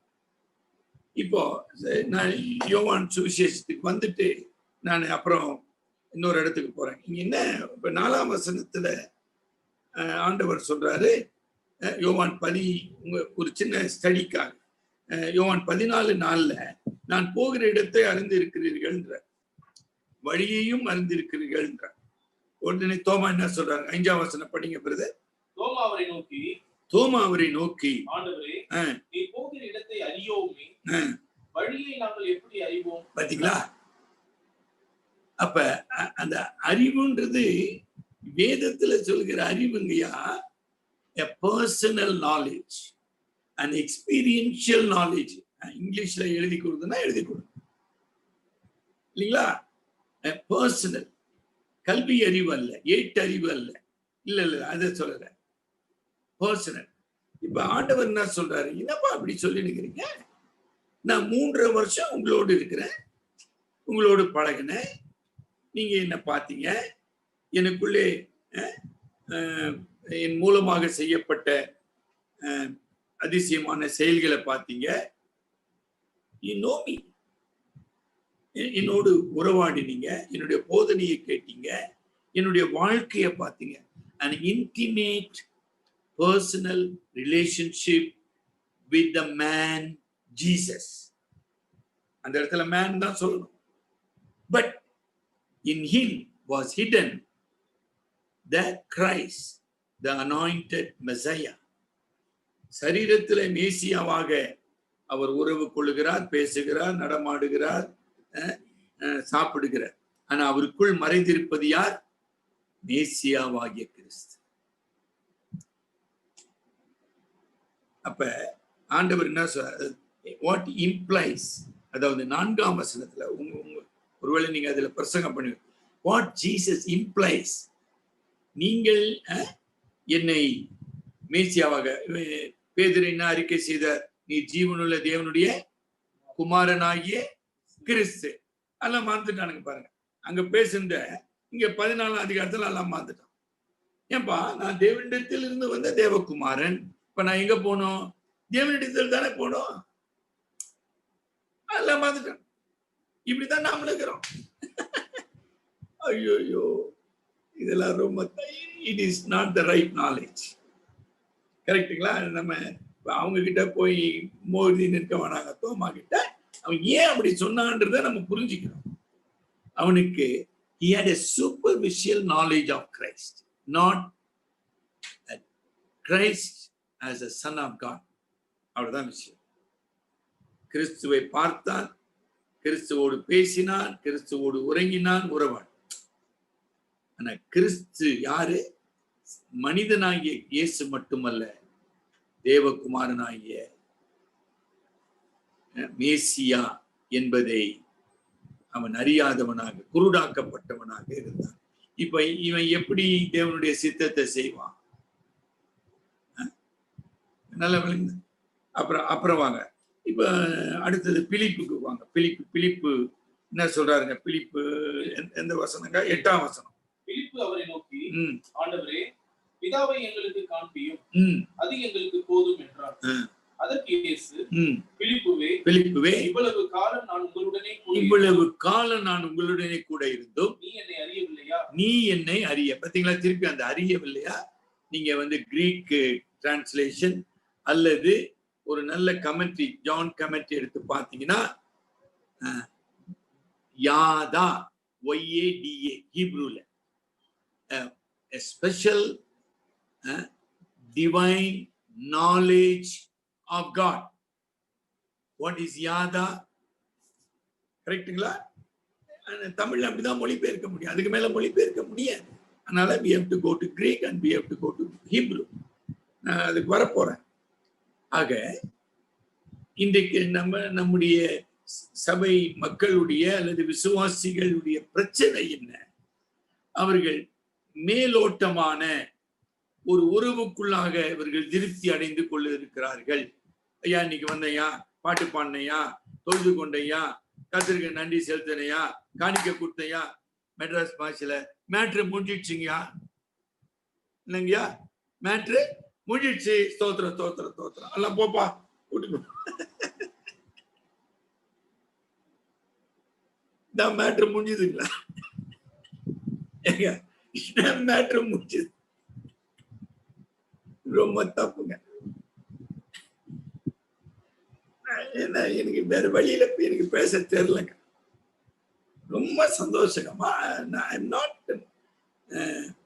இப்போ நான் யோவான் சுவிசேஷத்துக்கு வந்துட்டு நான் அப்புறம் இன்னொரு இடத்துக்கு போறேன். இங்க என்ன, இப்ப 4ஆம் வசனத்துல ஆண்டவர் சொல்றாரு, யோவான் ஒரு சின்ன ஸ்டடிக்காக, யோவான் 14:4 நான் போகிற இடத்தை அறிந்திருக்கிறீர்கள், வழியையும் அறிந்திருக்கிறீர்கள். உடனே தோமா என்ன சொல்றாங்க? 5ஆம் வசனம் படிங்க பிரதர். தோமா அவரை நோக்கி ஆண்டவரே, நீ போகிற இடத்தை அறியோமே, வழியை நாங்கள் எப்படி அறிவோம்? பாத்தீங்களா? அப்ப அந்த அறிவுன்றது வேதத்துல சொல்கிற அறிவுங்கயா, a personal knowledge, an experiential knowledge. இங்கிலீஷ்ல எழுதி கொடுத்தா எழுதி கொடுங்க இல்லைங்களா? பர்சனல், கல்வி அறிவு அல்ல, ஏட்டறிவு அல்ல. இல்ல அதை சொல்ற பர்சனல். இப்ப ஆண்டவர் என்ன சொல்றாரு? என்னப்பா அப்படி சொல்லிருக்கிறீங்க? நான் 3.5 வருஷம் உங்களோடு இருக்கிறேன், உங்களோடு பழகினேன், நீங்க என்ன பார்த்தீங்க, எனக்குள்ளே என் மூலமாக செய்யப்பட்ட அதிசயமான செயல்களை பார்த்தீங்க. You know me. என்னோடு உறவாடினீங்க, என்னுடைய போதனையை கேட்டீங்க, என்னுடைய வாழ்க்கையை பார்த்தீங்க. an intimate personal relationship with the man Jesus. அந்த இடத்துல மேன் தான் சொல்லணும். But in him was hidden the Christ, the anointed Messiah. சரீரத்தில் மேசியாவாக அவர் உறவு கொள்ளுகிறார், பேசுகிறார், நடமாடுகிறார், சாப்பிடுகிறார். ஆனா அவருக்குள் மறைந்திருப்பது யார்? மேசியாவாகிய கிறிஸ்து. அப்ப ஆண்டவர் என்ன சொல்றாரு? வாட் இம்ப்ளைஸ், அதாவது 4ஆம் வசனத்துல ஒருவேளை நீங்க அதுல பிரசங்கம் பண்ணி, வாட் ஜீசஸ் இம்ப்ளைஸ், நீங்கள் என்னை மேசியாவாக, பேதுரு என்ன அறிக்கை செய்த, நீ ஜீவனுள்ள தேவனுடைய குமாரனாகிய கிறிஸ்து. எல்லாம் மாந்துட்டானுங்க பாருங்க. அங்க பேசுந்த இங்க 14ஆம் அதிகாரத்துல எல்லாம் மாந்துட்டான். ஏன்பா, நான் தேவனிடத்தில் இருந்து வந்த தேவகுமாரன். இப்ப நான் எங்க போனோம்? தேவனிடத்தில் தானே போனோம். எல்லாம் மாந்துட்டான். இப்படித்தான் நாம இருக்கிறோம். ஐயோ, இதெல்லாம் ரொம்ப, it is not the right knowledge. கரெக்டுங்களா? நம்ம அவங்க கிட்ட போய் மோதி நிற்க வேணாங்க தோமா கிட்ட. அவன் ஏன் அப்படி சொன்னான்றத நம்ம புரிஞ்சுக்கிறோம். அவனுக்கு he had a superficial knowledge of Christ, not Christ as a son of God. அவ்வளவுதான் விஷயம். கிறிஸ்துவை பார்த்தான், கிறிஸ்துவோடு பேசினான், கிறிஸ்துவோடு உறங்கினான், உறவான். ஆனா கிறிஸ்து யாரு? மனிதனாகிய இயேசு மட்டுமல்ல, தேவகுமாரனாகிய மேசியா என்பதை அவன் அறியாதவனாக, குருடாக்கப்பட்டவனாக இருந்தான். இப்ப இவன் எப்படி தேவனுடைய சித்தத்தை செய்வான்? நல்ல விளங்குது. அப்புறம் வாங்க, இப்ப அடுத்தது பிலிப்புக்கு வாங்க. பிலிப்பு என்ன சொல்றாருங்க? பிலிப்பு எந்த வசனங்க? 8ஆம் வசனம். பிலிப்பு அவரை நோக்கி, ஆண்டவரே, பிதாவை எங்களுக்கு காண்பியும், அது எங்களுக்கு போதும் என்றார். அதற்கு இயேசு, பிலிப்புவே, இவ்வளவு காலம் நான் உங்களுடனே கூட இருந்தும் நீ என்னை அறியவில்லையா? நீ என்னை அறிய. பாத்தீங்களா? திருப்பி அந்த அறியவில்லையா. நீங்க கிரீக் டிரான்ஸ்லேஷன் அல்லது ஒரு நல்ல கமெண்ட்ரி, ஜான் கமெண்ட்ரி எடுத்து பாத்தீங்கன்னா, யாதா, YADA, ஹீப்ரூல special divine knowledge of God. What is yada? கரெக்ட்டுங்களா? தமிழ்ல அப்படிதான் மொழிபெயர்க்க முடியும், அதுக்கு மேல மொழிபெயர்க்க முடியாது. அதனால we have to go to Greek and we have to go to Hebrew. நான் அதுக்கு வரப்போறேன். ஆக இன்றைக்கு நம்முடைய சபை மக்களுடைய அல்லது விசுவாசிகளுடைய பிரச்சனை என்ன? அவர்கள் மேலோட்டமான ஒரு உறவுக்குள்ளாக இவர்கள் திருப்தி அடைந்து கொள்ள இருக்கிறார்கள். ஐயா இன்னைக்கு வந்தையா, பாட்டு பாடினையா, தொழுது கொண்டையா, கர்த்தருக்கு நன்றி செலுத்தினையா, காணிக்க கொடுத்தையா, மெட்ராஸ் பாஷையில மேட்ரு முடிஞ்சிடுச்சுங்கயா, இல்லைங்கயா, மேட்ரு முடிஞ்சிடுச்சு, ஸ்தோத்திரம் ஸ்தோத்திரம் ஸ்தோத்திரம், எல்லாம் போப்பா கூட்டிட்டு தான் மேட்ரு முடிஞ்சுதுங்களா? மேட்ரு முடிஞ்சது. ரொம்ப தப்புங்க. எனக்கு வேற வழியில எனக்கு பேச தெரியலங்க. ரொம்ப சந்தோஷமா, I'm not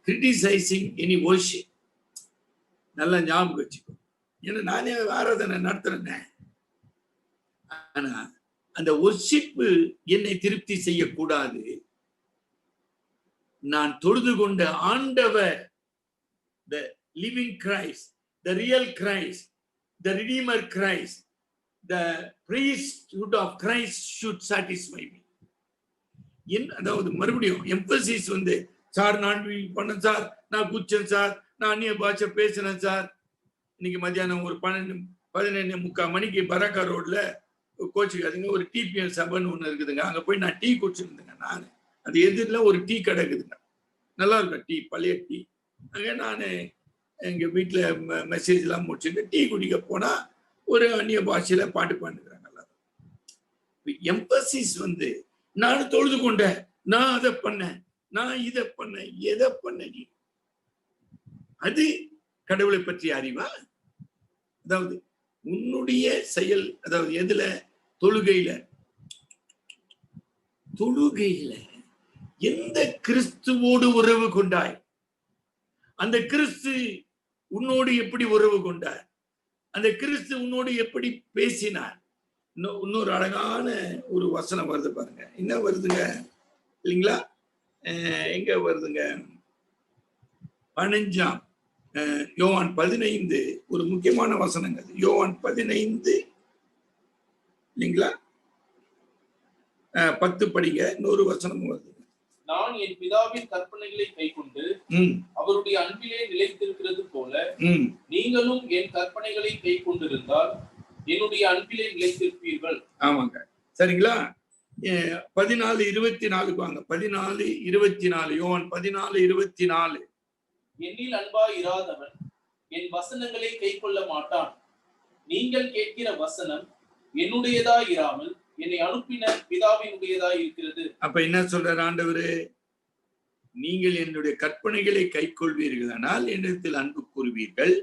criticizing any worship. நல்லா ஞாபகம் வச்சுக்கோ. ஏன்னா நானே ஆராதனை நடத்துறேன். ஆனா அந்த ஒர்ஷிப் என்னை திருப்தி செய்யக்கூடாது. நான் தொழுது கொண்ட ஆண்டவர், the living Christ, the real Christ, the Redeemer Christ, the priesthood of Christ should satisfy me. அதாவது மறுபடியும் எம்பசிஸ் சார் நான் பண்ணேன் சார், நான் குச்சேன் சார், நான் அந்நிய பாஷை பேசினேன் சார். இன்னைக்கு மத்தியானம் ஒரு 11:45 மணிக்கு பராக்கா ரோட்ல கோச்சுக்காதீங்க, ஒரு டிபிஎல் சபைன்னு ஒண்ணு இருக்குதுங்க, அங்க போய் நான் டீ குடிச்சிருந்தேங்க. நான் அது எதிரில ஒரு டீ கடை இருக்குதுங்க, நல்லா இருக்கும் டீ, பழைய டீ. அங்க நான் எங்க வீட்டுல மெசேஜ் எல்லாம் முடிச்சுட்டு டீ குடிக்க போனா ஒரு அந்நிய பாஷையில பாட்டு பாடுகிறாங்க. எம்பசிஸ் நான் தொழுது கொண்டேன், நான் அதை பண்ணேன், நான் இதை பண்ணேன், எதை பண்ண, அது கடவுளை பற்றிய அறிவா? அதாவது உன்னுடைய செயல், அதாவது எதுல? தொழுகையில எந்த கிறிஸ்துவோடு உறவு கொண்டாய்? அந்த கிறிஸ்து உன்னோடு எப்படி உறவு கொண்டார்? அந்த கிறிஸ்து உன்னோடு எப்படி பேசினார்? இன்னொரு அழகான ஒரு வசனம் வருது பாருங்க. என்ன வருதுங்க இல்லைங்களா? எங்க வருதுங்க? 15 யோவான் 15 ஒரு முக்கியமான வசனங்க. யோவான் 15 இல்லைங்களா? 10 படிங்க. இன்னொரு வசனம் வருது. நான் என் பிதாவின் கற்பனைகளை கைக்கொண்டு அவருடைய அன்பிலே நிலைத்திருக்கிறது போல நீங்களும் என் கற்பனைகளை கைக்கொண்டிருந்தால் என்னுடைய அன்பிலே நிலைத்திருப்பீர்கள். ஆமாங்க, சரிங்களா? 14:24 வாங்க. 14:24 யோவான் 14:24. என்னில் அன்பாய் இராதவன் என் வசனங்களை கைக்கொள்ள மாட்டான். நீங்கள் கேட்கிற வசனம் என்னுடையதா இராமல் என்னை அனுப்பின பிதாவினுடையதா இருக்கிறது. அப்ப என்ன சொல்றார் ஆண்டவரு? நீங்கள் என்னுடைய கற்பனைகளை கைக்கொள்வீர்கள் ஆனால் என்னிடத்தில் அன்பு கூறுவீர்கள்.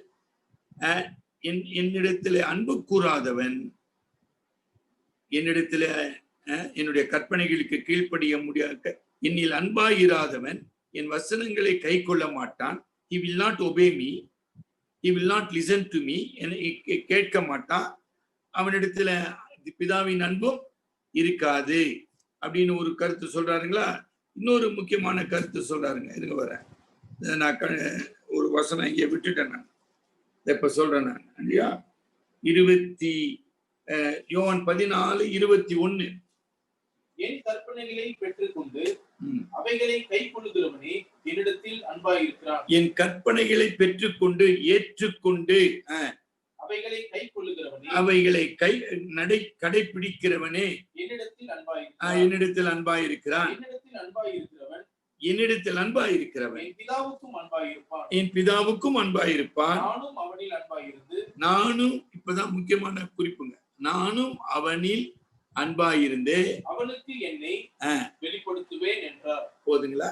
என்னிடத்துல அன்பு கூறாதவன், என்னிடத்துல என்னுடைய கற்பனைகளுக்கு கீழ்ப்படிய முடியாத, என்னில் அன்பாயிராதவன் என் வசனங்களை கை கொள்ள மாட்டான். he will not obey me, he will not listen to me, கேட்க மாட்டான். அவனிடத்துல பிதாவின் அன்பும் இருக்காது அப்படின்னு ஒரு கருத்து சொல்றாருங்களா. இன்னொரு முக்கியமான கருத்து சொல்றாருங்க, இருங்க வரேன். நான் ஒரு வசனம் இங்கே விட்டுட்டேன், நான் இப்ப சொல்றேன் நான் இல்லையா. யோவான் 14:21 என் கற்பனைகளை பெற்றுக்கொண்டு அவைகளை கை கொள்ளுகிறவனே என்னிடத்தில் அன்பாயிருக்கிறான். என் கற்பனைகளை பெற்றுக்கொண்டு ஏற்றுக்கொண்டு அவைகளை கை கொள்ளுகிறவனே, அவைகளை கடைபிடிக்கிறவனே என்னிடத்தில் அன்பாயிருக்கிறான். என்னிடத்தில் அன்பாயிருக்கிறவன் என் பிதாவுக்கும் அன்பாயிருப்பான். என் பிதாவுக்கும் அன்பாயிருப்பான். நானும் அவனில் அன்பாயிருந்து, நானும், இப்பதான் முக்கியமான குறிப்புங்க, நானும் அவனில் அன்பாயிருந்து அவனுக்கு என்னை வெளிப்படுத்துவேன் என்றார். போதுங்களா?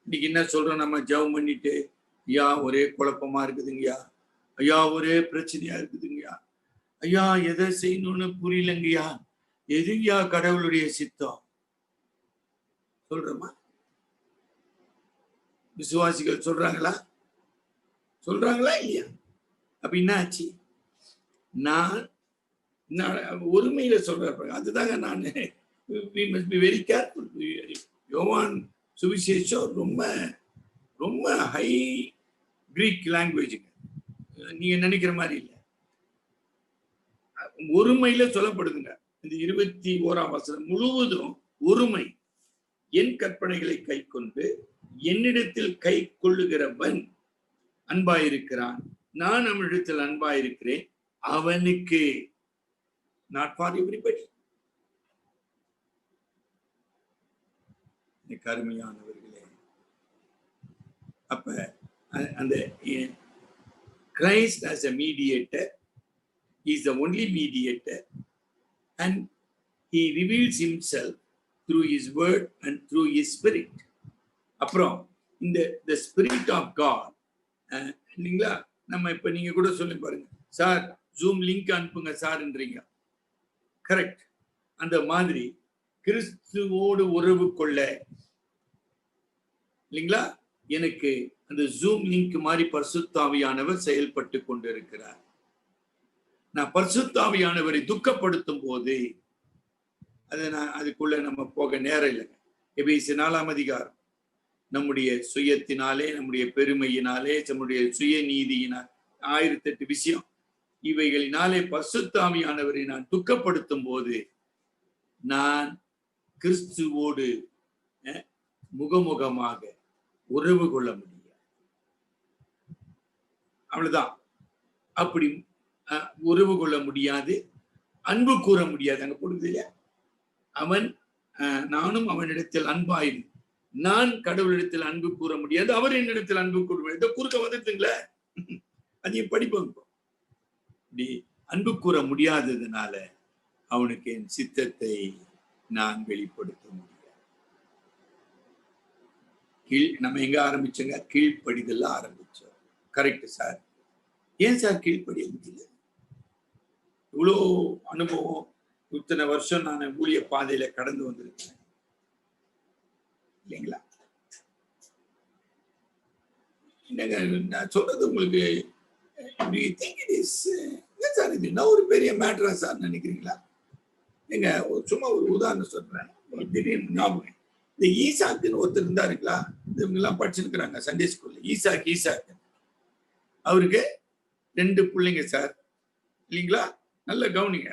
இன்னைக்கு என்ன சொல்றோம் நம்ம ஜெபம் பண்ணிட்டு, ஐயா ஒரே குழப்பமா இருக்குதுங்கய்யா, ஐயா ஒரே பிரச்சனையா இருக்குதுங்கய்யா, ஐயா எதை செய்யணும்னு புரியலங்கய்யா, எதுங்கய்யா கடவுளுடைய சித்தம் சொல்றோமா? விசுவாசிகள் சொல்றாங்களா இல்லையா? அப்ப என்ன ஆச்சு? நான் ஒருமையில சொல்றேன், அதுதாங்க நான் வெரி கேர்ஃபுல். யோவான் சுவிசேஷம் ரொம்ப ரொம்ப ஹை கிரீக் லாங்குவேஜுங்க, நீங்க நினைக்கிற மாதிரி இல்லை. ஒருமையில சொல்லப்படுதுங்க. இந்த 21ஆம் வசனம் முழுவதும் ஒருமை. என் கற்பனைகளை கை கொண்டு என்னிடத்தில் கை கொள்ளுகிறவன் அன்பாயிருக்கிறான், நான் அவனிடத்தில் அன்பாயிருக்கிறேன். அவனுக்கு, not for everybody. கருமையானவர்களே, அப்ப அந்த Christ as a mediator, he is the only mediator, and he reveals himself through his word and through his spirit. அப்புறம் இந்த the spirit of God, இல்லைங்களா? நம்ம இப்ப நீங்க கூட சொல்லி பாருங்க, சார் ஜூம் லிங்க் அனுப்புங்க சார்ன்றீங்க, கரெக்ட். அந்த மாதிரி கிறிஸ்துவோடு உறவு கொள்ள, இல்லைங்களா, எனக்கு அந்த ஜூம் லிங்க் மாதிரி பரிசுத்தாவியானவர் செயல்பட்டு கொண்டிருக்கிறார். நான் பரிசுத்தாவியானவரை துக்கப்படுத்தும் போது அதுக்குள்ள நம்ம போக நேரம் இல்லைங்க. எபேசியர் 4ஆம் அதிகாரம், நம்முடைய சுயத்தினாலே, நம்முடைய பெருமையினாலே, நம்முடைய சுயநீதியினால் 1008 விஷயம், இவைகளினாலே பரிசுத்தாவியானவரை நான் துக்கப்படுத்தும் போது நான் கிறிஸ்துவோடு முகமுகமாக உறவு கொள்ள முடியாது. அவ்வளவுதான். அப்படி உறவு கொள்ள முடியாது, அன்பு கூற முடியாது. அங்க போடுது இல்லையா, அவன் நானும் அவனிடத்தில் அன்பாயிரு, நான் கடவுளிடத்தில் அன்பு கூற முடியாது, அவர் என்னிடத்தில் அன்பு கூற முடியாது. குறுக்க வந்துட்டுங்களே, அதையும் படிப்போம். இப்படி அன்பு கூற முடியாததுனால அவனுக்கு என் சித்தத்தை நான் வெளிப்படுத்த முடியாது. நம்ம எங்க ஆரம்பிச்சோங்க? கீழ்ப்படிதல் ஆரம்பிச்சோம். Correct sir. ஏன் சார் கீழ்ப்படிய முடியல? இவ்வளோ அனுபவம், இத்தனை வருஷம் நான் ஊழிய பாதையில கடந்து வந்திருக்கேன் இல்லைங்களா? நான் சொல்றது உங்களுக்கு சார் இது என்ன ஒரு பெரிய மேட்டரா சார் நினைக்கிறீங்களா? நீங்க சும்மா ஒரு உதாரணம் சொல்றேன், திடீர்னு ஞாபகம். இந்த ஈசாக்குன்னு ஒருத்தர் இருந்தாருங்களா, இவங்க எல்லாம் படிச்சிருக்கிறாங்க சண்டே ஸ்கூல்ல. ஈசாக்கு அவருக்கு 2 பிள்ளைங்க சார், இல்லைங்களா? நல்ல கவனிங்க.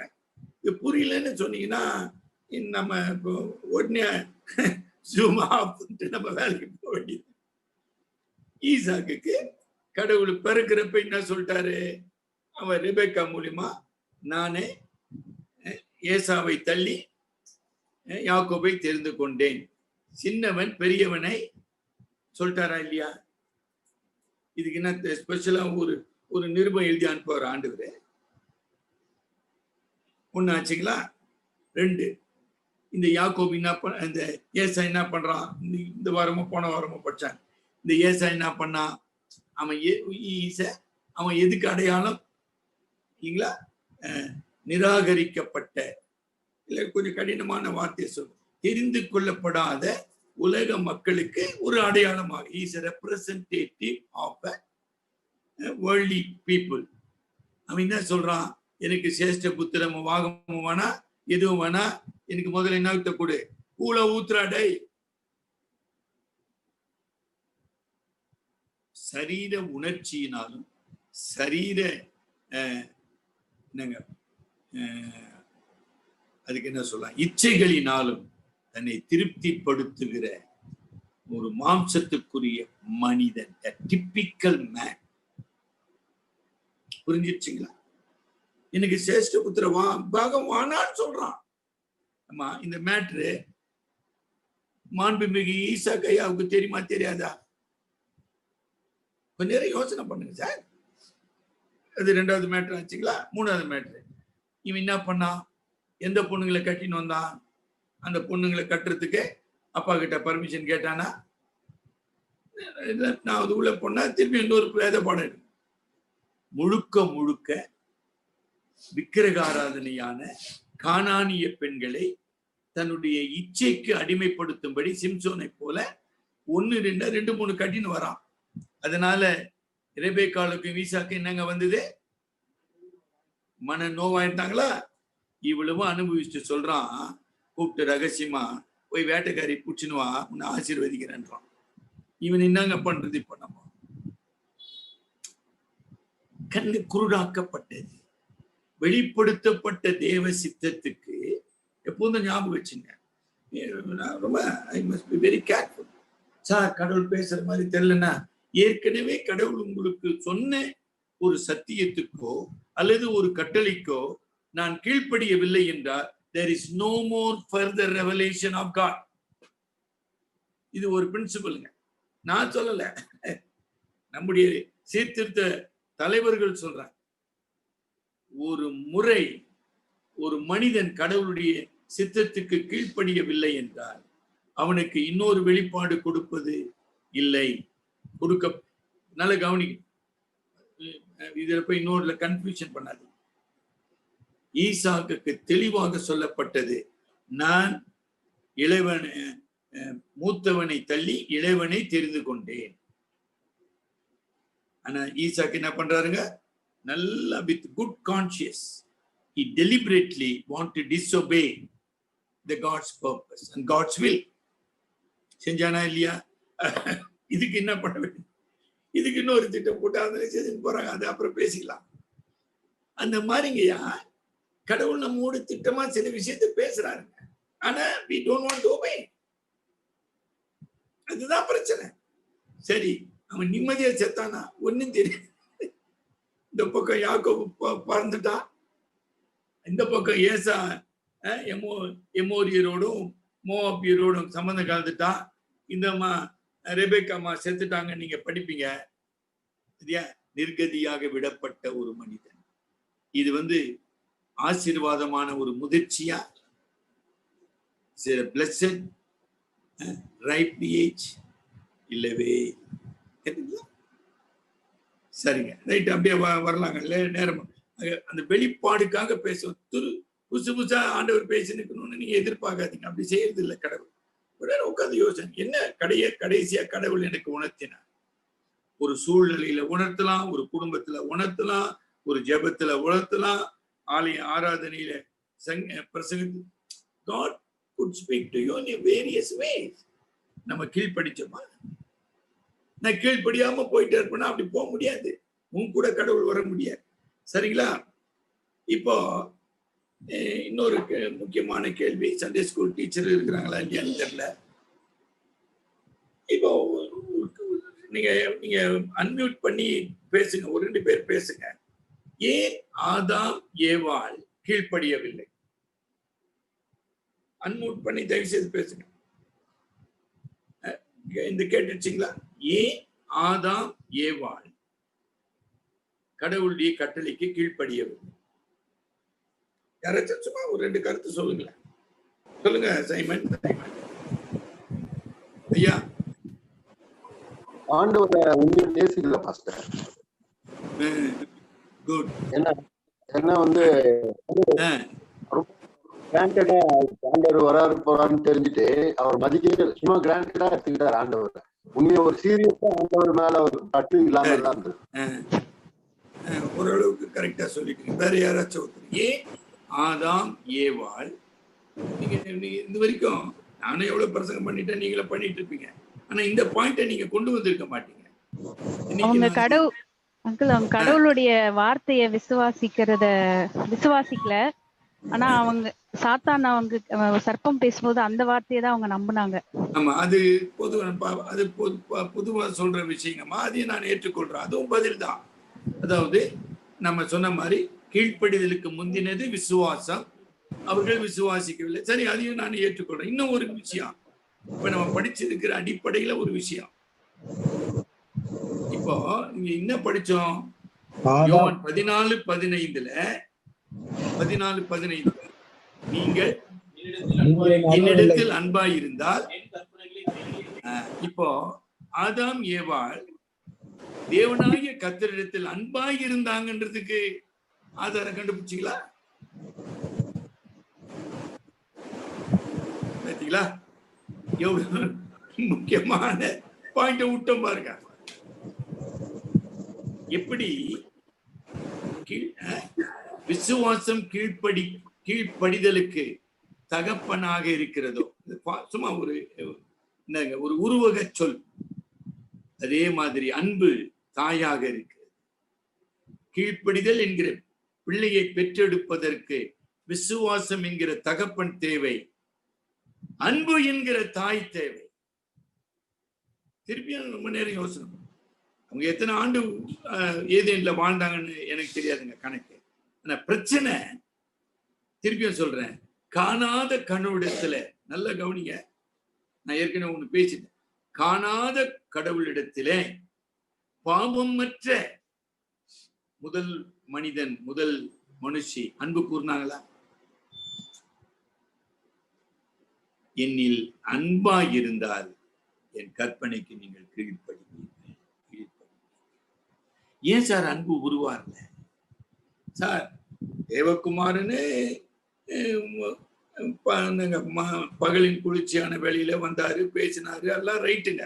இது புரியலன்னு சொன்னீங்கன்னா நம்ம இப்போ உடனே ஜூம் ஆஃப் பண்ணிட்டு நம்ம வேலைக்கு போக வேண்டியது. ஈசாக்குக்கு கடவுள் பிறக்கிறப்ப என்ன சொல்லிட்டாரு? அவன் ரெபெக்கா மூலியமா நானே ஏசாவை தள்ளி யாக்கோபை தெரிந்து கொண்டேன், சின்னவன் பெரியவனை சொல்லிட்டாரா இல்லையா? இதுக்கு என்ன ஸ்பெஷலா ஒரு நிருபம் எழுதி அனுப்புவார் ஆண்டவரே? ஒண்ணு ஆச்சுங்களா? 2, இந்த யாக்கோபு என்ன இந்த ஏசா என்ன பண்றான்? இந்த வாரமோ போன வாரமோ படிச்சாங்க. இந்த ஏசா என்ன பண்ணா? அவன் அவன் எதுக்கு அடையாளம் இல்லைங்களா? நிராகரிக்கப்பட்ட, இல்ல கொஞ்சம் கடினமான வார்த்தையை சொல்லும், தெரிந்து கொள்ளப்படாத உலக மக்களுக்கு ஒரு அடையாளமாக is representative of worldly people. அவன் என்ன சொல்றான்? எனக்கு சேஷ்ட புத்திரம் வாகமும் வேணா, எதுவும் வேணா, எனக்கு முதல்ல என்ன கொடு, கூல ஊத்துறாடை. சரீர உணர்ச்சியினாலும் சரீர என்னங்க அதுக்கு என்ன சொல்லலாம், இச்சைகளினாலும் தன்னை திருப்திப்படுத்துகிற ஒரு மாம்சத்துக்குரிய மனிதன், டிப்பிக்கல் மேன். புரிஞ்சிருச்சுங்களா? எனக்கு சேஷ்ட புத்திர பாகம் வானான்னு சொல்றான். ஆமா, இந்த மேட்ரு மாண்புமிகு ஈசா கையாவுக்கு தெரியுமா தெரியாதா? கொஞ்ச நேரம் யோசனை பண்ணுங்க சார். அது 2வது மேட்ரு ஆச்சுங்களா? 3வது மேட்ரு, இவன் என்ன பண்ணான்? எந்த பொண்ணுங்களை கட்டின்னு வந்தான்? அந்த பொண்ணுங்களை கட்டுறதுக்கு அப்பா கிட்ட பர்மிஷன் கேட்டானா? நான் அது உள்ள போனா திரும்பி இன்னொரு வேத பாடம். முழுக்க முழுக்க விக்கிரக ஆராதனையான கானானிய பெண்களை தன்னுடைய இச்சைக்கு அடிமைப்படுத்தும்படி சிம்சோனை போல 1 2 2 3 கட்டின்னு வரான். அதனால ரெபேக்காளுக்கும் ஈசாக்கு என்னங்க வந்தது? மன நோவாயிட்டாங்களா? இவ்வளவு அனுபவிச்சுட்டு சொல்றான், கூப்பிட்டு ரகசியமா போய் வேட்டைக்காரி பூச்சினுவா, உன்னை ஆசீர்வதிக்கிறேன்றான். இவன் என்னங்க பண்றது? இப்ப நம்ம கண்ணு குருடாக்கப்பட்டது. வெளிப்படுத்தப்பட்ட தேவ சித்தத்துக்கு எப்போதும் ஞாபகம் வச்சுங்க. ரொம்ப I must be very careful. Sir, கடவுள் பேசுற மாதிரி தெரியலன்னா, ஏற்கனவே கடவுள் உங்களுக்கு சொன்ன ஒரு சத்தியத்துக்கோ அல்லது ஒரு கட்டளைக்கோ நான் கீழ்ப்படியவில்லை என்றால் there is no more further revelation of God. இது ஒரு பிரின்சிபலுங்க, நான் சொல்லல, நம்முடைய சீர்திருத்த தலைவர்கள் சொல்றாங்க. ஒரு முறை ஒரு மனிதன் கடவுளுடைய சித்தத்துக்கு கீழ்ப்படியவில்லை என்றால் அவனுக்கு இன்னொரு வெளிப்பாடு கொடுப்பது இல்லை. கொடுக்க நல்ல கவனிக்க, இதுல போய் இன்னொருல கன்ஃபியூஷன் பண்ணாது. ஈசாக்குக்கு தெளிவாக சொல்லப்பட்டது, நான் மூத்தவனை தள்ளி இளைவனை தெரிந்து கொண்டேன். ஆனா ஈசாக்கு என்ன பண்றாருங்க? நல்லா with good conscience he deliberately want to disobey the God's purpose and God's will. செஞ்சானா இல்லையா? இதுக்கு என்ன பண்ண வேண்டும்? இதுக்கு இன்னொரு திட்டம் போட்டு அதை செஞ்சு போறாங்க, அது அப்புறம் பேசிக்கலாம். அந்த மாதிரிங்கய்யா, கடவுள் நம்மோடு திட்டமா சில விஷயத்தை பேசுறாருங்க. ஆனா we don't want to obey. அதுதான் பிரச்சனை. சரி, அவன் நிம்மதியா செத்தானா? ஒன்னும் தெரியும். இந்த பக்கம் யாக்கோபு பறந்துட்டான், இந்த பக்கம் ஏசா எமோரியரோடும் மோவாபியரோடும் சம்பந்தம் கலந்துட்டான். இந்த ரெபேக்காமா செத்துட்டாங்க, நீங்க படிப்பீங்க. சரியா? நிர்கதியாக விடப்பட்ட ஒரு மனிதன். இது ஆசீர்வாதமான ஒரு முதிர்ச்சியா? blessed ripe age இல்லவே. சரிங்க, ரைட், அப்படியே வரலாங்க. நேரம் அந்த வெளிப்பாடுக்காக பேசுவோம். புதுசு புதுசா ஆண்டவர் பேசினுக்கணும்னு நீங்க எதிர்பார்க்காதீங்க. அப்படி செய்யறது இல்லை கடவுள். உடனே உட்காந்து யோசனை, என்ன கடைசியா கடவுள் எனக்கு உணர்த்தினார். ஒரு சூழ்நிலையில உணர்த்தலாம், ஒரு குடும்பத்துல உணர்த்தலாம், ஒரு ஜெபத்துல உணர்த்தலாம், ஆலய ஆராதனையில பிரசங்க. God could speak to you in various ways. நம்ம கீழ்படிச்சோமா? நான் கீழ்படியாம போயிட்டே இருப்பேன்னா அப்படி போக முடியாது. உன் கூட கடவுள் வர முடியாது. சரிங்களா? இப்போ இன்னொரு முக்கியமான கேள்வி. சண்டே ஸ்கூல் டீச்சர் இருக்கிறாங்களா இல்லையான்னு தெரியல. இப்போ நீங்க அன்மியூட் பண்ணி பேசுங்க, ஒரு 2 பேர் பேசுங்க. ஏன் ஆதாம் ஏவாள் கீழ்ப்படியவில்லை? அன்மியூட் பண்ணி தயவு செய்து பேசுங்க. இந்த கேட்டுச்சுங்களா? ஏன் ஆதாம் ஏவாள் கடவுளுடைய கட்டளைக்கு கீழ்ப்படியவில்லை? யாராச்சும் சும்மா ஒரு 2 கருத்து சொல்லுங்களேன். சொல்லுங்க சைமன். ஐயா, ஆண்டவரை உண்மையை நேசிக்கல பாஸ்டர். குட். என்ன வந்து கிராண்டடா ஆண்டவர் வராரு போறாருன்னு தெரிஞ்சுட்டு அவர் மதிக்கவே சும்மா கிராண்டடா எடுத்துக்கிட்டாரு ஆண்டவர். உண்மையா ஒரு சீரியஸா ஆண்டவர் மேல ஒரு பற்று இல்லாம தான் இருந்தது. ஓரளவுக்கு கரெக்டா சொல்லிட்டீங்க. வேற யாராச்சும் ஒருத்தர்? ஏன் ஆதாம் ஏவாள்? நீங்க இது வரைக்கும் நானே எவ்வளவு பிரசங்கம் பண்ணிட்டேன், நீங்களே பண்ணிட்டு இருப்பீங்க. ஆனா இந்த பாயிண்ட நீங்க கொண்டு வந்திருக்க மாட்டீங்க. அவங்க கடவுளுடைய வார்த்தைய விசுவாசிக்கல. ஆனா அவங்க சாத்தான் அவங்க சர்ப்பம் பேசும்போது அந்த வார்த்தையை தான் அவங்க நம்பினாங்க. ஆமா, அது பொதுவா சொல்ற விஷயங்கம்மா, அதையும் நான் ஏற்றுக்கொள்றேன். அதுவும் பதில் தான். அதாவது நம்ம சொன்ன மாதிரி கீழ்ப்படிதலுக்கு முந்தினது விசுவாசம், அவர்கள் விசுவாசிக்கவில்லை. சரி, அதையும் நான் ஏற்றுக்கொள்றேன். இன்னும் ஒரு விஷயம், இப்ப நம்ம படிச்சிருக்கிற அடிப்படையில ஒரு விஷயம். இப்போ இங்க என்ன படிச்சோம்? யோவான் 14:15 நீங்கள் என்னிடத்தில் அன்பாய் இருந்தால். இப்போ ஆதாம் ஏவாள் தேவனாகிய கர்த்தரிடத்தில் அன்பாய் இருந்தாங்கன்றதுக்கு ஆதாரம் கண்டுபிடிச்சிங்களா? பார்த்தீங்களா? எவ்வளவு முக்கியமான பாயிண்ட விட்டோம் பாருங்க. எப்படி விசுவாசம் கீழ்ப்படிதலுக்கு தகப்பனாக இருக்கிறதோ, சும்மா ஒரு உருவக சொல். அதே மாதிரி அன்பு தாயாக இருக்கு. கீழ்ப்படிதல் என்கிற பிள்ளையை பெற்றெடுப்பதற்கு விசுவாசம் என்கிற தகப்பன் தேவை, அன்பு என்கிற தாய் தேவை. திருப்பியும் ரொம்ப நேரம் யோசனை. அவங்க எத்தனை ஆண்டு ஏதேன்ல வாழ்ந்தாங்கன்னு எனக்கு தெரியாதுங்க கணக்கு. ஆனா பிரச்சனை, திருப்பியும் சொல்றேன், காணாத கடவுளிடத்துல, நல்ல கவனிங்க, நான் ஏற்கனவே ஒண்ணு பேசிட்டேன். காணாத கடவுளிடத்திலே பாவமற்ற முதல் மனிதன், முதல் மனுஷி அன்பு கூர்னாங்களா? என்னில் அன்பாய் இருந்தால் என் கற்பனைக்கு நீங்கள் கீழ்ப்படிவீர்கள். ஏன் சார் அன்பு உருவார்ல சார்? தேவகுமாரனு பகலின் குளிர்ச்சியான வேலையில வந்தாரு, பேசினாரு, எல்லாம் ரைட்டுங்க.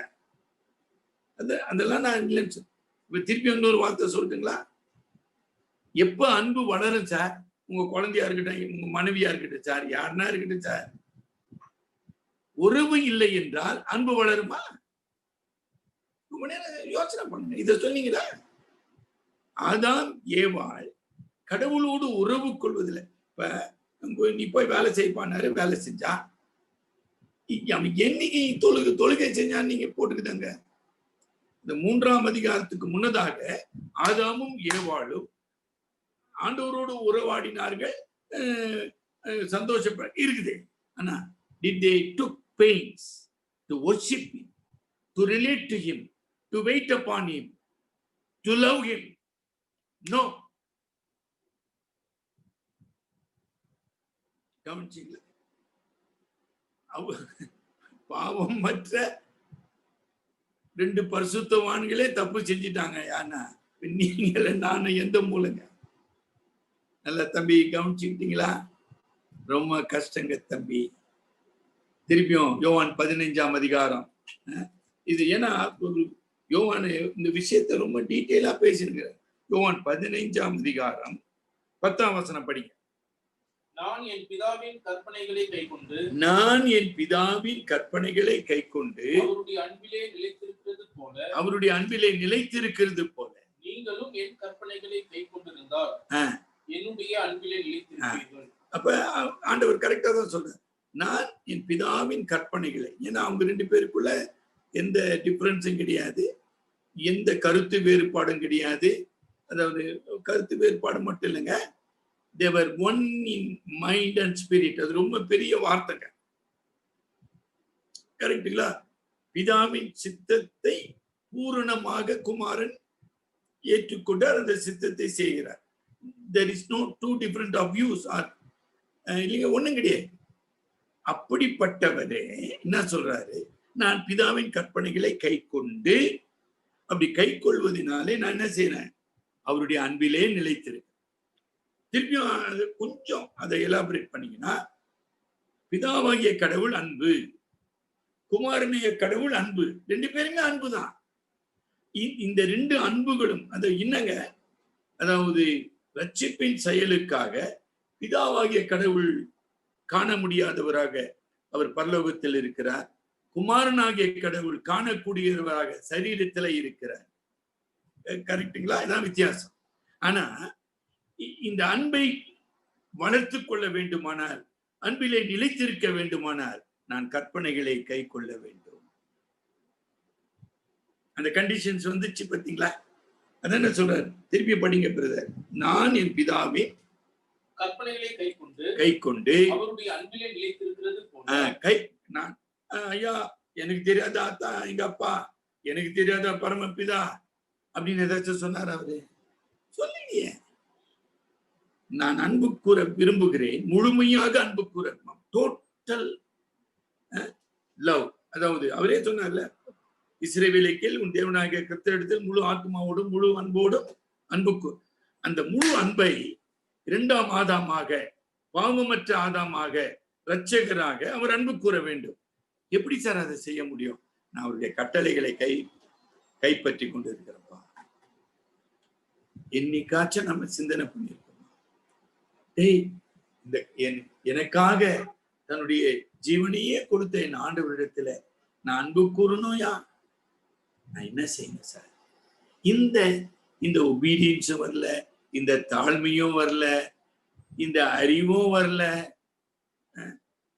அதெல்லாம் நான் இல்லைன்னு சொல்ல. இப்ப திருப்பி இன்னொரு வார்த்தை சொல்லிட்டுங்களா? எப்ப அன்பு வளரும் சார்? உங்க குழந்தையா இருக்கட்டும், உங்க மனைவியா இருக்கட்டும் சார், யாருன்னா இருக்கட்டும் சார், உறவு இல்லை என்றால் அன்பு வளருமா? ரொம்ப நேரம் யோசனை பண்ணுங்க. இத சொன்னீங்களா? ஆதாம் ஏவாள் கடவுளோடு உறவு கொள்வதில்லை. இப்ப நீ போய் வேலை செய்ப்பானாரு, வேலை செஞ்சா. அவன் என்னைக்கு தொழுகை செஞ்சான்னு நீங்க போட்டுக்கிட்டாங்க. இந்த 3ஆம் அதிகாரத்துக்கு முன்னதாக ஆதாமும் ஏவாளும் ஆண்டவரோடு உறவாடினார்கள், சந்தோஷப்பட இருக்குது. ஆனா did they took pains to worship him, to relate to him, to wait upon him, to love him? No. கவனிச்சீங்களா? பாவம் மற்ற 2 பரிசுத்தவான்களே தப்பு செஞ்சிட்டாங்க. யானா நீங்கள நானும் எந்த மூலங்க? நல்ல தம்பி, கவனிச்சுக்கிட்டீங்களா? ரொம்ப கஷ்டங்க தம்பி. திருப்பியும் யோவான் 15ஆம் அதிகாரம். இது ஏன்னா யோவான் இந்த விஷயத்தை ரொம்ப டீட்டெயிலா பேசியிருக்கிறார். யோவான் 15ஆம் அதிகாரம் 10ஆம் வசனம் படிங்க. நான் என் பிதாவின் கற்பனைகளை கைக்கொண்டு அவருடைய அன்பிலே நிலைத்திருக்கிறது போல நீங்களும் என் கற்பனைகளை கைக்கொண்டிருந்தால் என்னுடைய அன்பிலே நிலைத்திருப்பீர்கள். அப்ப ஆண்டவர் கரெக்டா தான் சொல்றார். நான் என் பிதாவின் கற்பனைகளை, ஏன்னா அவங்க 2 பேருக்குள்ள எந்த டிஃபரன்ஸும் கிடையாது, எந்த கருத்து வேறுபாடும் கிடையாது. அதாவது கருத்து வேறுபாடு மட்டும் இல்லைங்க, they were one in mind and spirit. அது ரொம்ப பெரிய வார்த்தைங்க. கரெக்டுங்களா? பிதாவின் சித்தத்தை பூரணமாக குமாரன் ஏற்றுக்கொண்டார், அந்த சித்தத்தை செய்கிறார். there is no two different of views or இல்லைங்க, ஒண்ணும் கிடையாது. அப்படிப்பட்டவரே என்ன சொல்றாரு? நான் பிதாவின் கற்பனைகளை கை கொண்டு, அப்படி கை கொள்வதனாலே நான் என்ன செய்யறேன்? அவருடைய அன்பிலே நிலைத்திருக்கு. திருப்பியும் கொஞ்சம் அதை எலாபரேட் பண்ணீங்கன்னா, பிதாவாகிய கடவுள் அன்பு, குமாரனைய கடவுள் அன்பு, ரெண்டு பேருமே அன்புதான். இந்த ரெண்டு அன்புகளும் அது என்னங்க, அதாவது ரட்சிப்பின் செயலுக்காக பிதாவாகிய கடவுள் காண முடியாதவராக அவர் பரலோகத்தில் இருக்கிறார், குமாரனாகிய கடவுள் காணக்கூடியவராக சரீரத்துல இருக்கிறார். கரெக்டுங்களா? இதான் வித்தியாசம். ஆனா இந்த அன்பை வளர்த்து கொள்ள வேண்டுமானால், அன்பிலே நிலைத்திருக்க வேண்டுமானால், நான் கற்பனைகளை கை கொள்ள வேண்டும். அந்த கண்டிஷன்ஸ் வந்துச்சு பாத்தீங்களா? அதான் சொல்றாரு, திருப்பி படிங்க பிரதர். நான் என் பிதாவின் கற்பனைகளை கை கொண்டு அவருடைய அன்பிலே நிலைத்திருக்கிறது நான் ஐயா எனக்கு தெரியாத ஆத்தா எங்க அப்பா, எனக்கு தெரியாத பரமபிதா அப்படின்னு ஏதாச்சும் சொன்னார் அவரு? சொல்லலையே. நான் அன்பு கூற விரும்புகிறேன், முழுமையாக அன்பு கூற, டோட்டல் லவ். அதாவது அவரே சொன்னார்ல, இஸ்ரவேலை கேள், உன் தேவனாகிய கர்த்தரிடத்தில் முழு ஆத்மாவோடும் முழு அன்போடும் அன்புக்கு. அந்த முழு அன்பை இரண்டாம் ஆதாமாக, பாவமற்ற ஆதாமாக, இரட்சகராக அவர் அன்பு கூற வேண்டும். எப்படி சார் அதை செய்ய முடியும்? நான் அவருடைய கட்டளைகளை கைப்பற்றி கொண்டு இருக்கிறப்பா. என்னைக்காச்சும் நம்ம சிந்தனை பண்ணிருக்கோம், இந்த எனக்காக தன்னுடைய ஜீவனையே கொடுத்த என் ஆண்டவரிடத்துல நான் அன்பு கூறணும்யா, நான் என்ன செய்யணும் சார்? இந்த ஒபீடியன்ஸும் வரல, இந்த தாழ்மையும் வரல, இந்த அறிவும் வரல.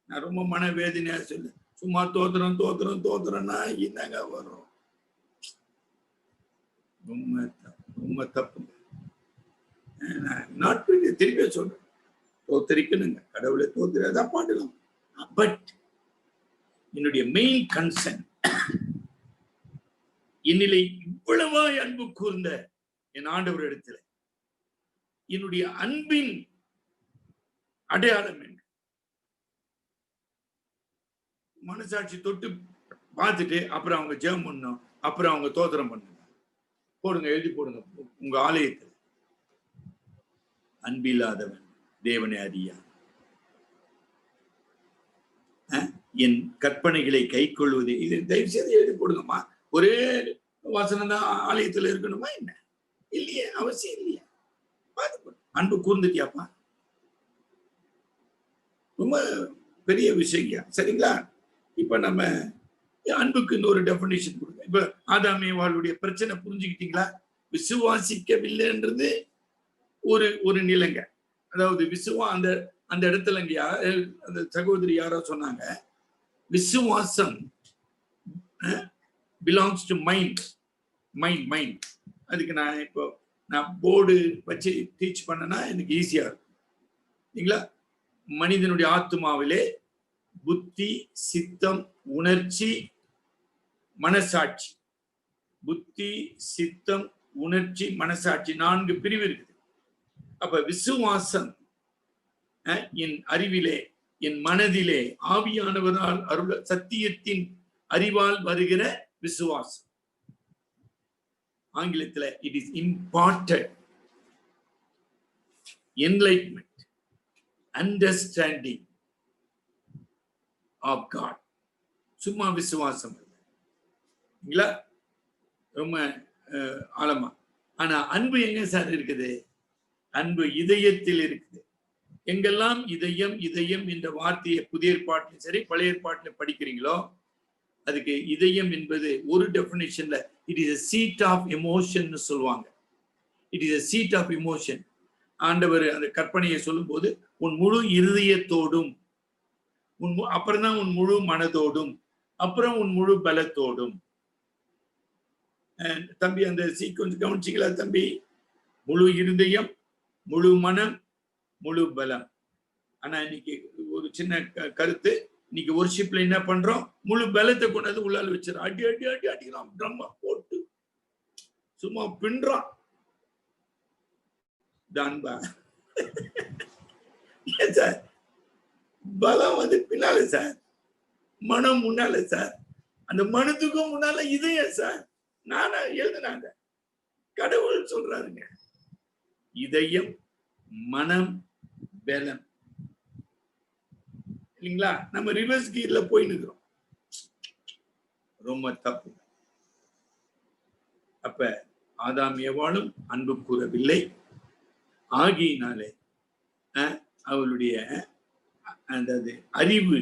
நான் ரொம்ப மனவேதனையா சொல்ல, சும்மா தோத்துறோம்னா என்னங்க வரும்? ரொம்ப தப்புங்க. திருப்பி சொல்றேன், தோத்தரிக்கணுங்க, கடவுளை தோத்துறதா பாடலாம். பட் என்னுடைய மெயின் கன்சர்ன், என்னிலே இவ்வளவாய் அன்பு கூர்ந்த என் ஆண்டவர் இடத்துல என்னுடைய அன்பின் அடையாளம் என்ன? மனசாட்சி தொட்டு பார்த்துட்டு அப்புறம் அவங்க ஜெபம் பண்ணணும், அப்புறம் அவங்க தோத்திரம் பண்ணுங்க. போடுங்க, எழுதி போடுங்க உங்க ஆலயத்தில், அன்பில்லாதவன் தேவனை அறியா, என் கற்பனைகளை கை கொள்வது. இது தயவு செய்து எழுதி போடுங்கம்மா. ஒரே வசனம் தான் ஆலயத்துல இருக்கணுமா என்ன? இல்லையே, அவசியம் இல்லையா? அன்பு கூர்ந்துட்டியாப்பா, ரொம்ப பெரிய விஷயம். சரிங்களா? இப்ப நம்ம அன்புக்கு இன்னொரு டெபினிஷன் கொடுங்க. இப்ப ஆதாம் ஏவாளுடைய பிரச்சனை புரிஞ்சுக்கிட்டீங்களா? விசுவாசிக்கவில்லைன்றது ஒரு நிலைங்க. அதாவது அந்த இடத்துல அந்த சகோதரி யாரோ சொன்னாங்க, விசுவாசம் பிலாங்ஸ் டு மைண்ட். அதுக்கு நான் போர்டு வச்சு டீச் பண்ணனா எனக்கு ஈஸியா இருக்கும் இல்லைங்களா? மனிதனுடைய ஆத்மாவிலே புத்தி, சித்தம், உணர்ச்சி, மனசாட்சி. புத்தி, சித்தம், உணர்ச்சி, மனசாட்சி, 4 பிரிவு இருக்குது. அப்ப விசுவாசம் என் அறிவிலே, என் மனதிலே ஆவியானவரால் அருள சத்தியத்தின் அறிவால் வருகிற விசுவாசம். ஆங்கிலத்துல it is important enlightenment, understanding of God. சும்மா விசுவாசம் இல்லைங்களா? ரொம்ப ஆழமா. ஆனா அன்பு எங்க சார் இருக்குது? அன்பு இதயத்தில் இருக்குது. எங்கெல்லாம் இதயம் இதயம் என்ற வார்த்தையை புதிய ஏற்பாட்டிலும் சரி பழைய ஏற்பாட்டில் படிக்கிறீங்களோ, அதுக்கு இதயம் என்பது ஒரு டெபினிஷன்ல it is a seat of emotion சொல்லுவாங்க. It is a seat of emotion. ஆண்டவர் அந்த கற்பனையை சொல்லும் போது, உன் முழு இருதயத்தோடும், அப்புறம் தான் உன் முழு மனதோடும், அப்புறம் உன் முழு பலத்தோடும். தம்பி அந்த சீக்வன்ஸ் கவனிச்சிங்களா தம்பி? முழு இருதயம், முழு மனம், முழு பலம். ஆனா இன்னைக்கு ஒரு சின்ன கருத்து, இன்னைக்கு வொர்ஷிப்ல என்ன பண்றோம்? முழு பலத்தை கொண்டாந்து உள்ளால வச்சிடும். அடி அடி அடி அடிக்கிறான், ட்ரம்மா போட்டு சும்மா பின்றான். தான்பா சார், பலம் வந்து பின்னால சார், மனம் முன்னால சார், அந்த மனத்துக்கும் முன்னால இதயம் சார். நானா எழுதுனாங்க, கடவுள் சொல்றாருங்க. இதயம், மனம், பலம். இல்லைங்களா? நம்ம ரிவர்ஸ் கீர்ல போயின்னு இருக்கிறோம். ரொம்ப தப்பு. அப்ப ஆதாம் ஏவாளும் அன்பு கூறவில்லை. ஆகியினாலே அவளுடைய அந்த அறிவு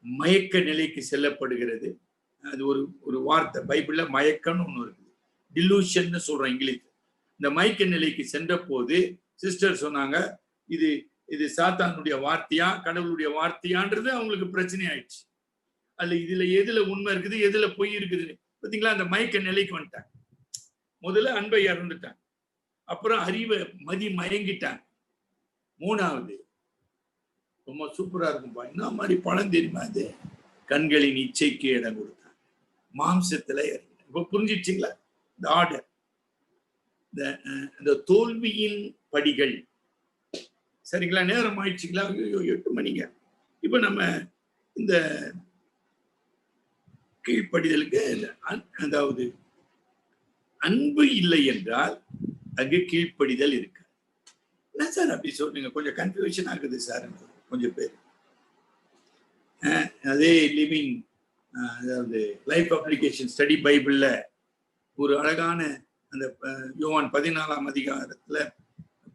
மயக்க நிலைக்கு செல்லப்படுகிறது. அது ஒரு வார்த்தை பைபிள்ல மயக்கம்னு ஒண்ணு இருக்குது. டிலூஷன் சொல்றோம் இங்கிலீஷ். இந்த மயக்க நிலைக்கு சென்ற போது சிஸ்டர் சொன்னாங்க, இது சாத்தானுடைய வார்த்தையா கடவுளுடைய வார்த்தையான்றது அவங்களுக்கு பிரச்சனை ஆயிடுச்சு. அல்ல இதுல எதுல உண்மை இருக்குது எதுல பொய் இருக்குது பாத்தீங்களா? அந்த மயக்க நிலைக்கு வந்துட்டாங்க. முதல்ல அன்பை இறந்துட்டாங்க, அப்புறம் அறிவை மயங்கிட்டாங்க. மூணாவது ரொம்ப சூப்பரா இருக்கும்பா, என்ன மாதிரி பழம் தெரியுமா? அது கண்களின் இச்சைக்கு இடம் கொடுத்தாங்க, மாம்சத்துல இறங்கிட்டாங்க. இப்ப புரிஞ்சிடுச்சிங்களா இந்த ஆர்டர்? இந்த தோல்வியின் படிகள். சரிங்களா? நேரம் ஆயிடுச்சுங்களா? 8 மணிங்க. இப்ப நம்ம இந்த கீழ்ப்படிதலுக்கு அதாவது அன்பு இல்லை என்றால் அங்கு கீழ்ப்படிதல் இருக்கு. என்ன சார் அப்படி சொல்றீங்க? கொஞ்சம் கன்ஃபியூஷன் ஆகுது சார் கொஞ்சம் பேர். அதே லிவிங் அதாவது லைஃப் அப்ளிகேஷன் ஸ்டடி பைபிள்ல ஒரு அழகான அந்த யோவான் 14ஆம் அதிகாரத்துல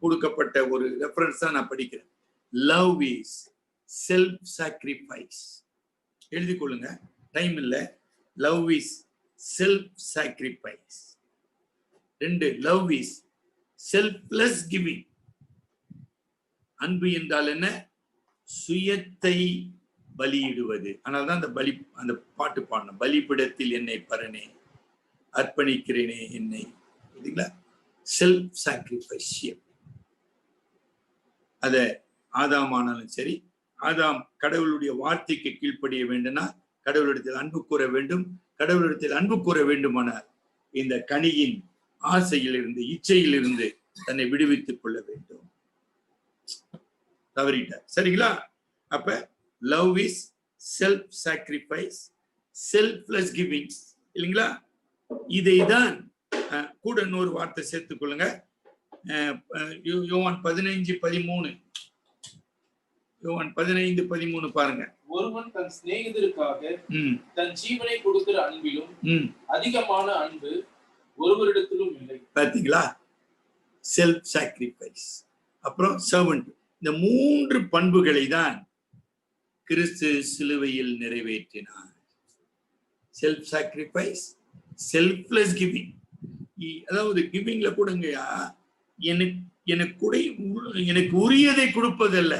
கொடுக்கப்பட்ட ஒரு ரெஃபரன்ஸ் தான் நான் படிக்கிறேன். Love is self sacrifice. எழுதி கொள்ளுங்க, டைம் இல்லை. Love is self sacrifice. 2, love is selfless giving. அன்பு என்றால் என்ன? சுயத்தை பலியிடுவது. அதனால்தான் அந்த பாட்டு பாடணும், பலிபிடத்தில் என்னை பரனே அர்ப்பணிக்கிறேனே என்னை. Self sacrifice. அத ஆதாம் ஆனாலும் சரி, ஆதாம் கடவுளுடைய வார்த்தைக்கு கீழ்ப்படிய வேண்டும்னா கடவுளிடத்தில் அன்பு கூற வேண்டும். கடவுளிடத்தில் அன்பு கூற வேண்டுமானால் இந்த கனியின் ஆசையிலிருந்து இச்சையிலிருந்து தன்னை விடுவித்துக் கொள்ள வேண்டும். தவறிட்டார். சரிங்களா? அப்ப love is self sacrifice, selfless giving. இல்லைங்களா? இதைதான் கூட இன்னொரு வார்த்தை சேர்த்துக் கொள்ளுங்க. யோவான் 15:13. யோவான் 15:13 பாருங்க. ஒருவன் தன் சிநேகிதருக்காக தன் ஜீவனை கொடுக்கிற அன்பிலும் அதிகமான அன்பு ஒருவரிடத்திலும் இல்லை. பாத்தீங்களா? செல்ஃப் சாக்ரிஃபைஸ், அப்புறம் சர்வன்ட். இந்த 3 பண்புகளை தான் கிறிஸ்து சிலுவையில் நிறைவேற்றினார். Self sacrifice, selfless giving. அதாவது கிவிங்ல கூடங்கயா எனக்கு உரியதை கொடுப்பதல்ல,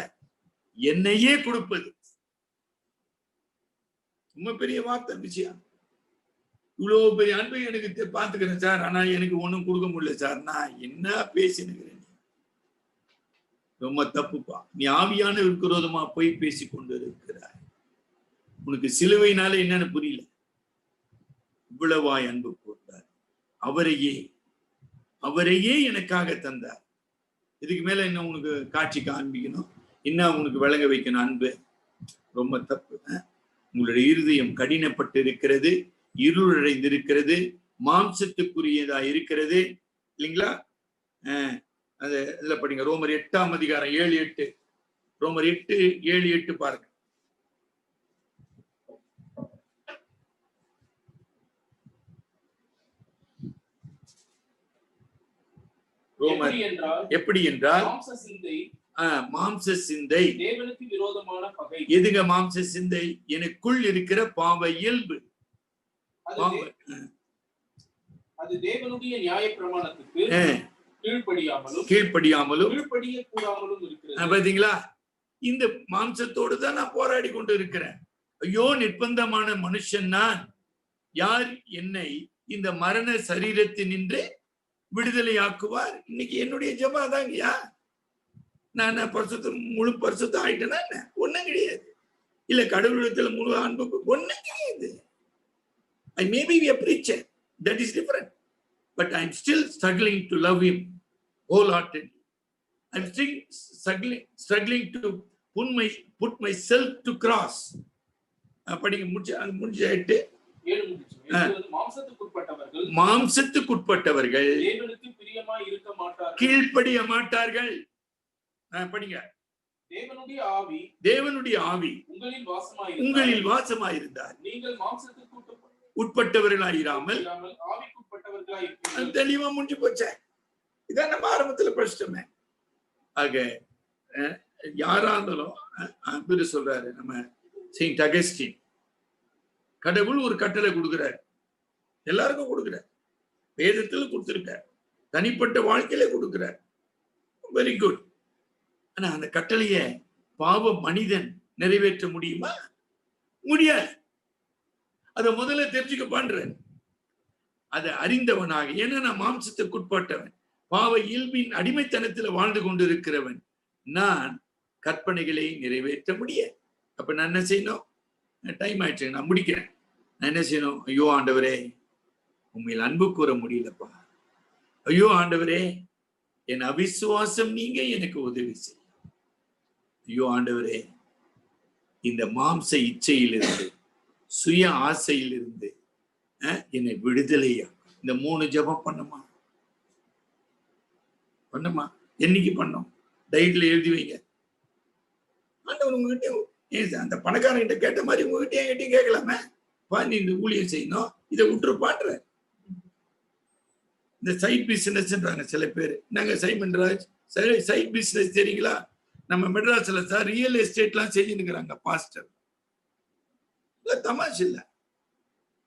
என்னையே கொடுப்பது. ரொம்ப பெரிய வார்த்தை விஷயம். இவ்வளவு பெரிய அன்பை எனக்கு பாத்துக்கிறேன் சார், ஆனா எனக்கு ஒண்ணும் கொடுக்க முடியல சார். நான் என்ன பேசினுக்கிறேன்? ரொம்ப தப்புப்பா. நீ ஆவியான விரோதமா போய் பேசி கொண்டு இருக்கிறாய். உனக்கு சிலுவையினால என்னன்னு புரியல. இவ்வளவாய் அன்பு கூர்ந்தார். அவரையே எனக்காக தந்தார். இதுக்கு மேல என்ன உனக்கு காட்சி காண்பிக்கணும்? என்ன உனக்கு விளங்க வைக்கணும் அன்பு? ரொம்ப தப்பு. உங்களுடைய இருதயம் கடினப்பட்டு இருக்கிறது, இருளடைந்திருக்கிறது, மாம்சத்துக்குரியதா இருக்கிறது. இல்லைங்களா? அதுல படிங்க, ரோமர் 8ஆம் அதிகாரம் 7-8. ரோமர் 8:7-8 பாருங்க. எப்படி என்றால் மாம்ச சிந்தை தேவனுக்கு விரோதமான பகை. எதுங்க மாம்ச சிந்தை? எனக்குள் இருக்கிற பாவ இயல்பு. அது தேவனுடைய நியாயப்பிரமாணத்துக்கு கீழ்ப்படியாமலும் கீழ்ப்படியக்கூடாமலும் இருக்கிறது. பாத்தீங்களா? இந்த மாம்சத்தோடு தான் நான் போராடி கொண்டு இருக்கிறேன். ஐயோ, நிர்பந்தமான மனுஷன் நான். யார் என்னை இந்த மரண சரீரத்தினின்று விடுதலை ஆக்குவார்? இன்னைக்கு என்னுடைய ஜெபம் தாங்கயா. நான் முழு பரிசுத்தம் ஆயிட்டேன்னா என்ன? ஒண்ணும் கிடையாது. இல்ல கடவுளத்துல முழு அன்புக்கு ஒண்ணும் கிடையாது. I may be a preacher, that is different, but I'm still struggling to love him wholeheartedly. I'm still struggling to put myself to cross. படிக்க முடிஞ்சாயிட்டு 7 முடிச்சு. 8 வந்து மாம்சத்துக்குட்பட்டவர்கள் மாம்சத்துக்குட்பட்டவர்கள் தேவனுக்கு பிரியமாய் இருக்க மாட்டார்கள், கீழ்ப்படிய மாட்டார்கள். படிங்க. தேவனுடைய ஆவி உங்களில் வாசமாயிருந்தார், நீங்கள் மாம்சத்துக்கு உட்பட்டவர்களாயிராமல் ஆவிக்குட்பட்டவர்களாய் இருப்பீர்கள். தெளிவா முடிஞ்சு போச்சே. இதான் நம்ம ஆரம்பத்துல படிச்சிட்டோமே. ஆக யாரா இருந்தாலும் சொல்றாரு நம்ம செயின்ட் அகஸ்டின், கடவுள் ஒரு கட்டளை கொடுக்கிறார், எல்லாருக்கும் கொடுக்கிறார், வேதத்துல கொடுத்திருக்கார், தனிப்பட்ட வாழ்க்கையில கொடுக்கிறார். Very good. ஆனா அந்த கட்டளைய பாவ மனிதன் நிறைவேற்ற முடியுமா? முடியாது. அத முதல்ல தெரிஞ்சுக்க பண்ற. அதை அறிந்தவனாக, ஏன்னா நான் மாம்சத்துக்குட்பட்டவன், பாவ இயல்பின் அடிமைத்தனத்துல வாழ்ந்து கொண்டிருக்கிறவன், நான் கற்பனைகளை நிறைவேற்ற முடியாது. அப்ப நான் என்ன செய்யணும்? டைம் ஆயிடுச்சு, நான் முடிக்கிறேன். நான் என்ன செய்யணும்? ஐயோ ஆண்டவரே, உண்மையில் அன்பு கூற முடியலப்பா. ஐயோ ஆண்டவரே, என் அவிசுவாசம் நீங்க எனக்கு உதவி செய்ய. ஐயோ ஆண்டவரே, இந்த மாம்ச இச்சையிலிருந்து, சுய ஆசையிலிருந்து என்னை விடுதலையா. இந்த 3 ஜெபம் பண்ணுமா? என்னைக்கு பண்ணோம்? டைரியில எழுதி வைங்க. ஆண்டவர் உங்ககிட்ட அந்த பணக்காரங்கிட்ட கேட்ட மாதிரி உங்ககிட்ட என்கிட்ட கேட்கலாமே, நீ இந்த ஊழியம் செய்யணும், இதை விட்டுருப்பான்ற. இந்த சைட் பிசினஸ்ன்றாங்க சில பேர். நாங்க சைமன் ராஜ் சைட் பிசினஸ் தெரியுங்களா? நம்ம மெட்ராஸ்ல சார் ரியல் எஸ்டேட்லாம் செஞ்சுருக்கிறாங்க பாஸ்டர். இல்ல தமாஷ் இல்ல,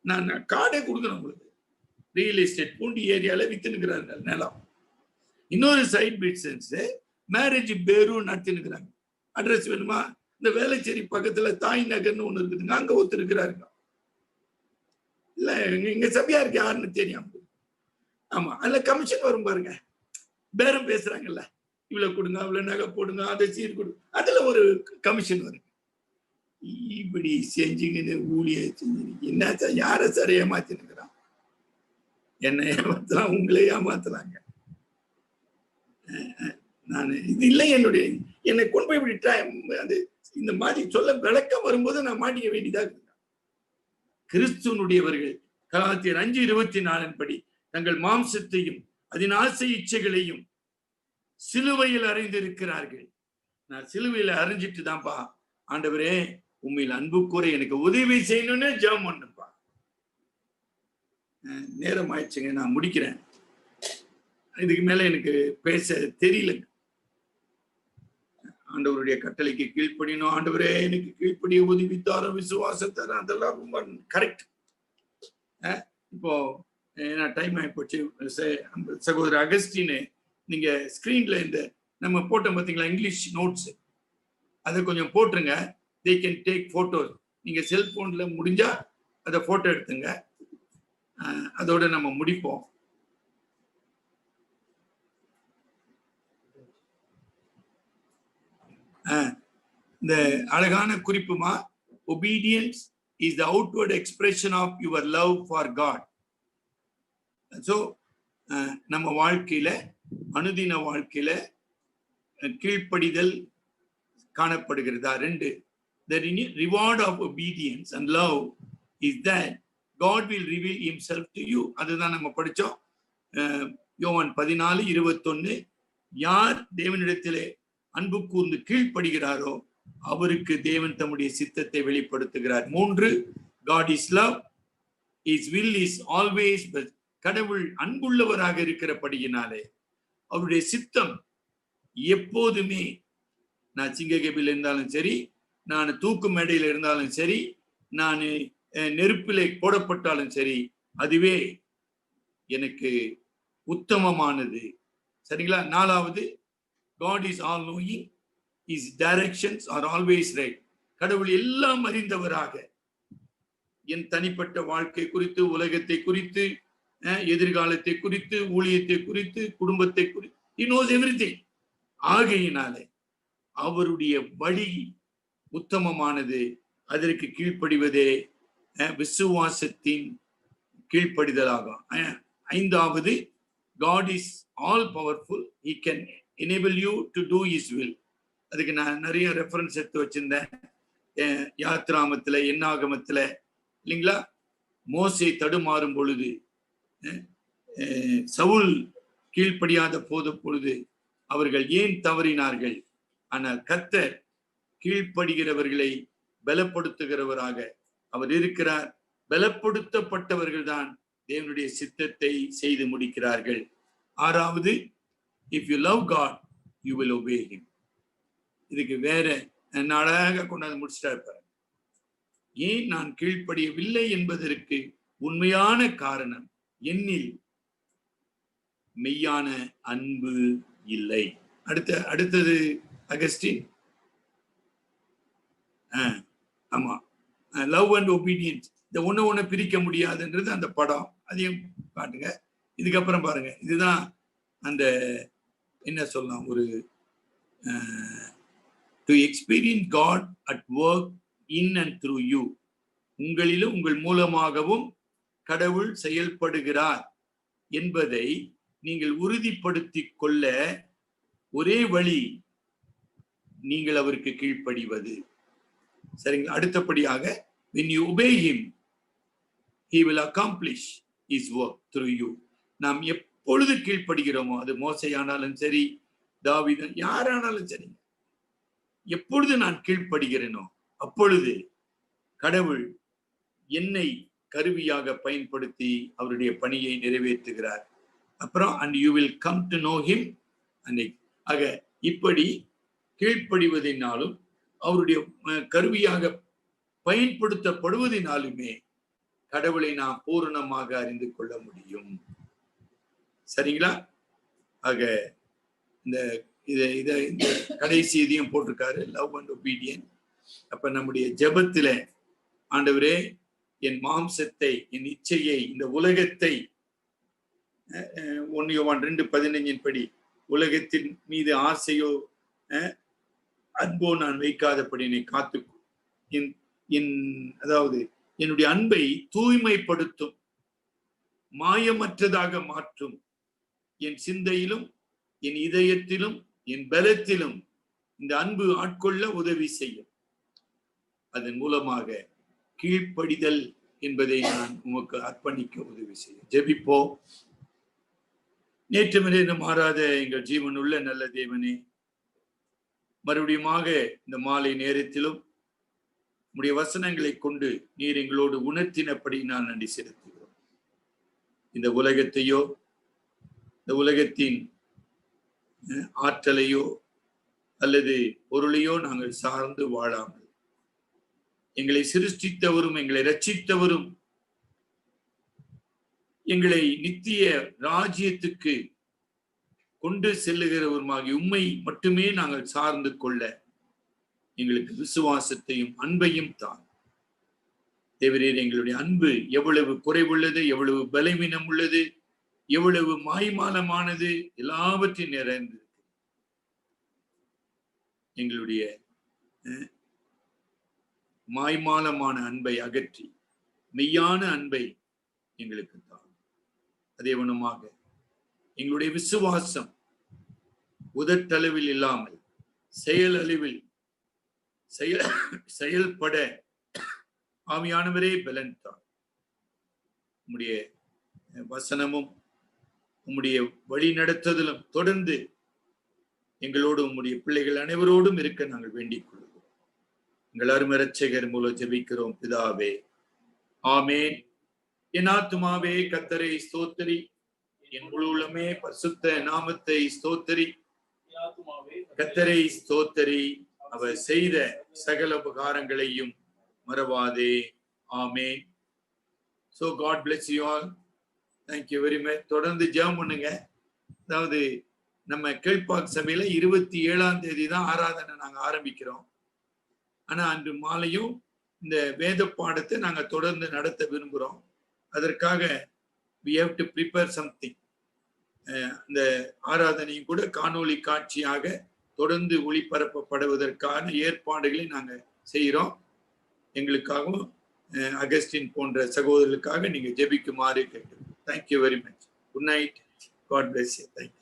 நான் கார்டே கொடுக்குறேன் உங்களுக்கு. ரியல் எஸ்டேட் பூண்டி ஏரியால வித்துனுக்கிறாங்க நிலம். இன்னொரு சைட் பிசினஸ் மேரேஜ் பேரும் நடத்தினுக்கிறாங்க. அட்ரஸ் வேணுமா? இந்த வேலைச்சேரி பக்கத்துல தாய் நகர்னு ஒண்ணு இருக்குதுங்க, அங்க ஒருத்தர் இருக்கிறாருங்க. இல்ல எங்க சபையா இருக்கு, யாருன்னு தெரியும். ஆமா, அதுல கமிஷன் வரும் பாருங்க. பேரம் பேசுறாங்கல்ல, இவ்வளவு கொடுங்க, அவ்வளவு நகை போடுங்க, அதை சீர் கொடுங்க, அதுல ஒரு கமிஷன் வரும். இப்படி செஞ்சுங்கன்னு ஊழிய செஞ்சு என்ன சார், யார சார் ஏமாத்தினுக்கிறான்? என்ன ஏமாத்தலாம், உங்களே ஏமாத்தலாங்க. நான் இது இல்லை என்னை கொண்டு போய் விட்டா அது இந்த மாதிரி சொல்ல விளக்கம் வரும்போது நான் மாட்டிக்க வேண்டியதாக. கிறிஸ்துவனுடையவர்கள் கலாத்தியர் 5:24 படி தங்கள் மாம்சத்தையும் அதன் ஆசை இச்சைகளையும் சிலுவையில் அறைந்திருக்கிறார்கள். நான் சிலுவையில் அறைஞ்சிட்டு தான்ப்பா ஆண்டவரே உண்மையில் அன்பு கூற எனக்கு உதவி செய்யணும்னு ஜெபம் பண்ணுப்பா. நேரம் ஆயிடுச்சுங்க, நான் முடிக்கிறேன். இதுக்கு மேல எனக்கு பேச தெரியல. ஆண்டவருடைய கட்டளைக்கு கீழ்ப்படினோம். ஆண்டவரே எனக்கு கீழ்ப்படிய உதவித்தாரோ, விசுவாசத்தாரோ, அதெல்லாம் ரொம்ப கரெக்ட். இப்போ டைம் ஆகி போச்சு. சகோதரர் அகஸ்டின், நீங்க ஸ்கிரீன்ல இந்த நம்ம போட்டோம் பார்த்தீங்களா இங்கிலீஷ் நோட்ஸ், அதை கொஞ்சம் போட்டுருங்க. They can take photos. நீங்க செல்போன்ல முடிஞ்சா அதை போட்டோ எடுத்துங்க. அதோட நம்ம முடிப்போம். இந்த அழகான குறிப்புமா, obedience is the outward expression of your love for God. So நம்ம வாழ்க்கையில, அனுதின வாழ்க்கையில கீழ்ப்படிதல் காணப்படுகிறதா? 2, the reward of obedience and love is that God will reveal himself to you. அதுதான் நம்ம படிச்சோம். யோவான் 14:21, யார் தேவனிடத்திலே அன்பு கூர்ந்து கீழ்ப்படுகிறாரோ அவருக்கு தேவன் தம்முடைய சித்தத்தை வெளிப்படுத்துகிறார். 3, God is love, his will is always best. கடவுள் அன்புள்ளவராக இருக்கிறபடியினாலே அவருடைய சித்தம் எப்போதுமே, நான் சிங்ககேபில் இருந்தாலும் சரி, நான் தூக்கு மேடையில் இருந்தாலும் சரி, நான் நெருப்பிலே போடப்பட்டாலும் சரி, அதுவே எனக்கு உத்தமமானது. சரிங்களா? 4வது, God is all knowing, his directions are always right. கடவுள் எல்லாம் அறிந்தவராக என் தனிப்பட்ட வாழ்க்கை குறித்து, உலகத்தை குறித்து, எதிர்காலத்தை குறித்து, ஊழியத்தை குறித்து, குடும்பத்தை குறித்து, he knows everything. ஆகையினாலே அவருடைய வழி உத்தமமானது. அதற்கு கீழ்ப்படிவதே விசுவாசத்தின் கீழ்ப்படிதலாகும். 5வது, God is all powerful, he can enable you to do his will. அதுக்கு நான் நிறைய ரெஃபரன்ஸ் எடுத்து வச்சிருந்தேன். யாத்ராமத்துல, எண்ணாகமத்துல, இல்லைங்களா? மோசே தடுமாறும் பொழுது, சவுல் கீழ்ப்படியாத பொழுது அவர்கள் ஏன் தவறினார்கள்? ஆனால் கர்த்தர் கீழ்ப்படுகிறவர்களை பலப்படுத்துகிறவராக அவர் இருக்கிறார். பலப்படுத்தப்பட்டவர்கள் தான் தேவனுடைய சித்தத்தை செய்து முடிக்கிறார்கள். ஆறாவது, if you love God you will obey him. இதுக்கு வேற அழகாக கொண்டாந்து முடிச்சுட்டா இருப்பாரு. ஏன் நான் கீழ்ப்படியவில்லை என்பதற்கு உண்மையான காரணம், என்னில் மெய்யான அன்பு இல்லை. அடுத்தது அகஸ்டின். ஆமா, லவ் அண்ட் ஒபீடியன்ஸ். இந்த ஒண்ணு பிரிக்க முடியாதுன்றது அந்த படம். அதையும் காட்டுங்க. இதுக்கப்புறம் பாருங்க, இதுதான் அந்த என்ன சொல்லலாம், ஒரு to experience God at work in and through you. உங்களிலும் உங்கள் மூலமாகவும் கடவுள் செயல்படுகிறார் என்பதை நீங்கள் உறுதிப்படுத்திக் கொள்ள ஒரே வழி நீங்கள் அவருக்கு கீழ்ப்படிவது. சரிங்களா? அடுத்தபடியாக, when you obey him he will accomplish his work through you. நாம் எப்பொழுது கீழ்ப்படுகிறோமோ, அது மோசையானாலும் சரி, தாவீது, யாரானாலும் சரி, எப்பொழுது நான் கீழ்ப்படுகிறேனோ அப்பொழுது கடவுள் என்னை கருவியாக பயன்படுத்தி அவருடைய பணியை நிறைவேற்றுகிறார். அப்புறம் and you will come to know him. ஆக இப்படி கீழ்ப்படிவதினாலும் அவருடைய கருவியாக பயன்படுத்தப்படுவதினாலுமே கடவுளை நாம் பூரணமாக அறிந்து கொள்ள முடியும். சரிங்களா? ஆக இந்த கடைசி இதையும் போட்டிருக்காரு, லவ் அண்ட் ஒபீடியன்ட். அப்ப நம்முடைய ஜெபத்தில, ஆண்டவரே, என் மாம்சத்தை, என் இச்சையை, இந்த உலகத்தை, 1 யோவான் 2:15 படி, உலகத்தின் மீது ஆசையோ அன்போ நான் வைக்காதபடி என்னை காத்து, அதாவது என்னுடைய அன்பை தூய்மைப்படுத்தும், மாயமற்றதாக மாற்றும், என் சிந்தையிலும் என் இதயத்திலும் என் பலத்திலும் இந்த அன்பு ஆட்கொள்ள உதவி செய்யும். அதன் மூலமாக கீழ்ப்படிதல் என்பதை நான் உமக்கு அர்ப்பணிக்க உதவி செய்யும். ஜெபிப்போம். நேற்று வரை மாறாத எங்கள் ஜீவனுள்ள நல்ல தேவனே, மறுபடியுமாக இந்த மாலை நேரத்திலும் உம்முடைய வசனங்களை கொண்டு நீர் எங்களோடு உணர்த்தினபடி நான் நன்றி செலுத்துகிறோம். இந்த உலகத்தையோ, இந்த உலகத்தின் ஆற்றலையோ அல்லது பொருளையோ நாங்கள் சார்ந்து வாழாமல், எங்களை சிருஷ்டித்தவரும் எங்களை ரட்சித்தவரும் எங்களை நித்திய ராஜ்யத்துக்கு கொண்டு செல்லுகிறவருமாகி உம்மை மட்டுமே நாங்கள் சார்ந்து கொள்ள எங்களுக்கு விசுவாசத்தையும் அன்பையும் தான். தேவரீர், எங்களுடைய அன்பு எவ்வளவு குறைவுள்ளது, எவ்வளவு பலவீனம் உள்ளது, எவ்வளவு மாய்மாலமானது, எல்லாவற்றையும் நிறைந்து எங்களுடைய மாய்மாலமான அன்பை அகற்றி மெய்யான அன்பை எங்களுக்கு தான். அதே வண்ணமாக எங்களுடைய விசுவாசம் உதட்டளவில் இல்லாமல் செயல் அளவில் செயல்பட ஆவியானவரே பலன் தான். உம்முடைய வசனமும் உம்முடைய வழி நடத்துதலும் தொடர்ந்து எங்களோடு உம்முடைய பிள்ளைகள் அனைவரோடும் இருக்க நாங்கள் வேண்டிக் கொள்கிறோம். எங்கள் அருமை இரட்சகர் மூலம் ஜெபிக்கிறோம் பிதாவே, ஆமென். என் ஆத்துமாவே கர்த்தரை ஸ்தோத்திரி, என் முழு உள்ளமே பரிசுத்த நாமத்தை ஸ்தோத்திரி. கர்த்தரை ஸ்தோத்திரி, அவர் செய்த சகல உபகாரங்களையும் மறவாதே. ஆமென். So God bless you all. Thank you very much. தொடர்ந்து ஜெபம் பண்ணுங்க. அதாவது நம்ம கீழ்ப்பாக் சபையில 27ஆம் தேதி தான் ஆராதனை நாங்க ஆரம்பிக்கிறோம். ஆனா அன்று மாலையும் இந்த வேத பாடத்தை நாங்க தொடர்ந்து நடத்த விரும்புகிறோம். அதற்காக we have to prepare something. இந்த ஆராதனையும் கூட காணொளி காட்சியாக தொடர்ந்து ஒளிபரப்பப்படுவதற்கான ஏற்பாடுகளை நாங்க செய்கிறோம். எங்களுக்காகவும் அகஸ்டின் போன்ற சகோதரர்களுக்காக நீங்க ஜெபிக்குமாறு கேட்டு. Thank you very much. Good night. God bless you. Thank you.